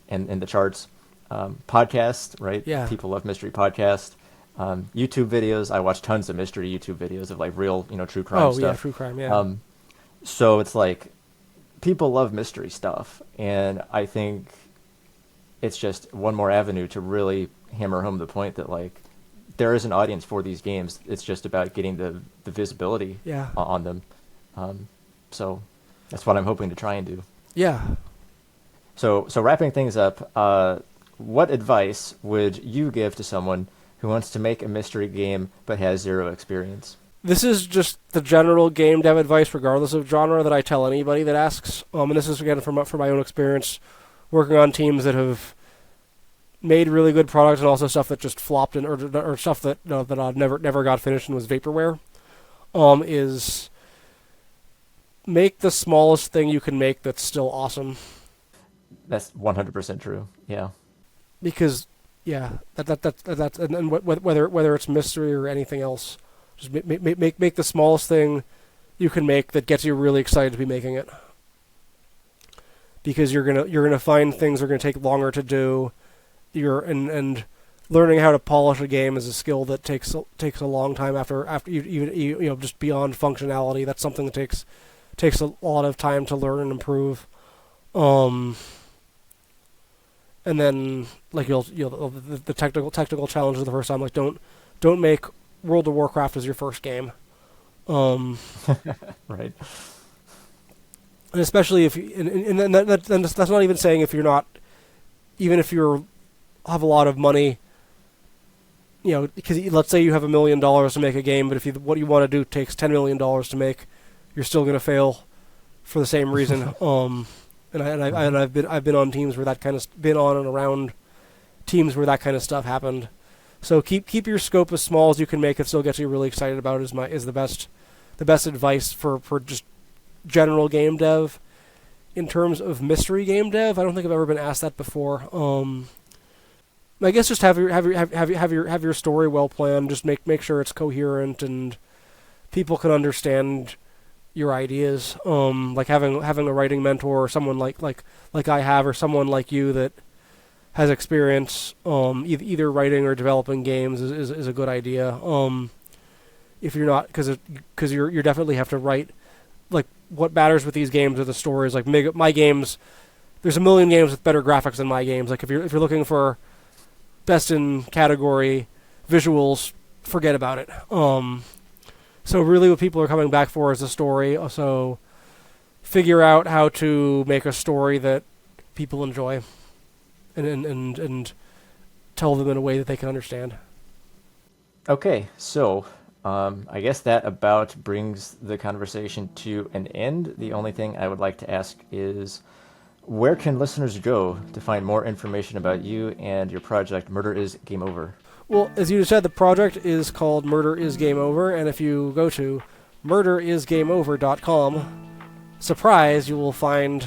in the charts. Podcasts, right? Yeah. People love mystery podcasts. YouTube videos. I watch tons of mystery YouTube videos of like real, true crime stuff. Oh, yeah, true crime, yeah. So it's like people love mystery stuff, and I think it's just one more avenue to really hammer home the point that like there is an audience for these games. It's just about getting the visibility on them. So that's what I'm hoping to try and do. Yeah. So wrapping things up, what advice would you give to someone who wants to make a mystery game but has zero experience? This is just the general game dev advice, regardless of genre, that I tell anybody that asks. And this is, again, from my own experience, working on teams that have made really good products and also stuff that just flopped or stuff that never got finished and was vaporware. Is make the smallest thing you can make that's still awesome. That's 100% true. Yeah. Because that's and whether it's mystery or anything else, just make the smallest thing you can make that gets you really excited to be making it. Because you're gonna find things are gonna take longer to do. And learning how to polish a game is a skill that takes a long time after even just beyond functionality. That's something that takes a lot of time to learn and improve. And then like the technical challenges the first time, like don't make World of Warcraft as your first game. Right. And especially if you, and that's not even saying if you're not, even if you're have a lot of money, because let's say you have $1 million to make a game, but if what you want to do takes $10 million to make, you're still going to fail for the same reason. I've been on teams where that kind of been on and around teams where that kind of stuff happened. So keep your scope as small as you can make it. Still gets you really excited about it is the best advice for just general game dev. In terms of mystery game dev, I don't think I've ever been asked that before. I guess just have your story well planned. Just make sure it's coherent and people can understand your ideas. Like having a writing mentor or someone like I have, or someone like you that has experience either writing or developing games is a good idea. If you're not, because you definitely have to write. Like what matters with these games are the stories. Like my games, there's a million games with better graphics than my games. Like if you're looking for best in category visuals, forget about it. So really what people are coming back for is the story. So figure out how to make a story that people enjoy and tell them in a way that they can understand. Okay, so I guess that about brings the conversation to an end. The only thing I would like to ask is, where can listeners go to find more information about you and your project, Murder is Game Over? Well, as you said, the project is called Murder is Game Over, and if you go to murderisgameover.com, surprise, you will find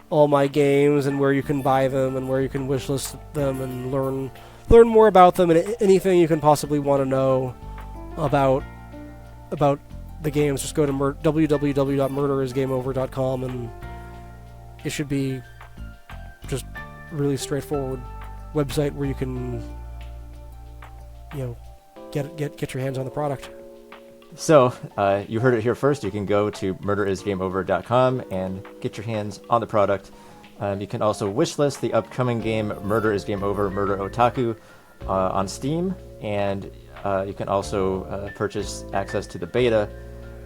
all my games and where you can buy them and where you can wishlist them and learn more about them and anything you can possibly want to know about the games. Just go to www.murderisgameover.com and it should be just really straightforward website where you can get your hands on the product. So you heard it here first. You can go to murderisgameover.com and get your hands on the product. You can also wishlist the upcoming game Murder is Game Over, Murder Otaku on Steam, and you can also purchase access to the beta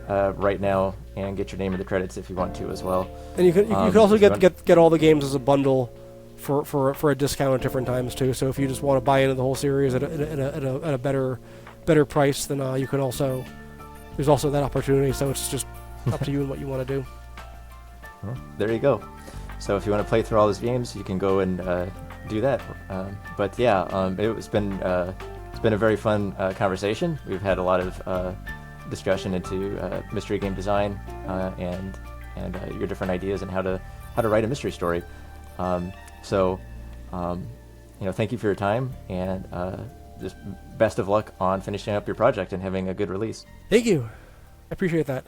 right now and get your name in the credits if you want to as well. And you can also get all the games as a bundle for a discount at different times too. So if you just want to buy into the whole series at a better price, then you can also, there's also that opportunity. So it's just up to you and what you want to do. Well, there you go. So if you want to play through all those games, you can go and do that. But yeah, it's been a very fun conversation. We've had a lot of discussion into mystery game design and your different ideas and how to write a mystery story. So, thank you for your time, and just best of luck on finishing up your project and having a good release. Thank you. I appreciate that.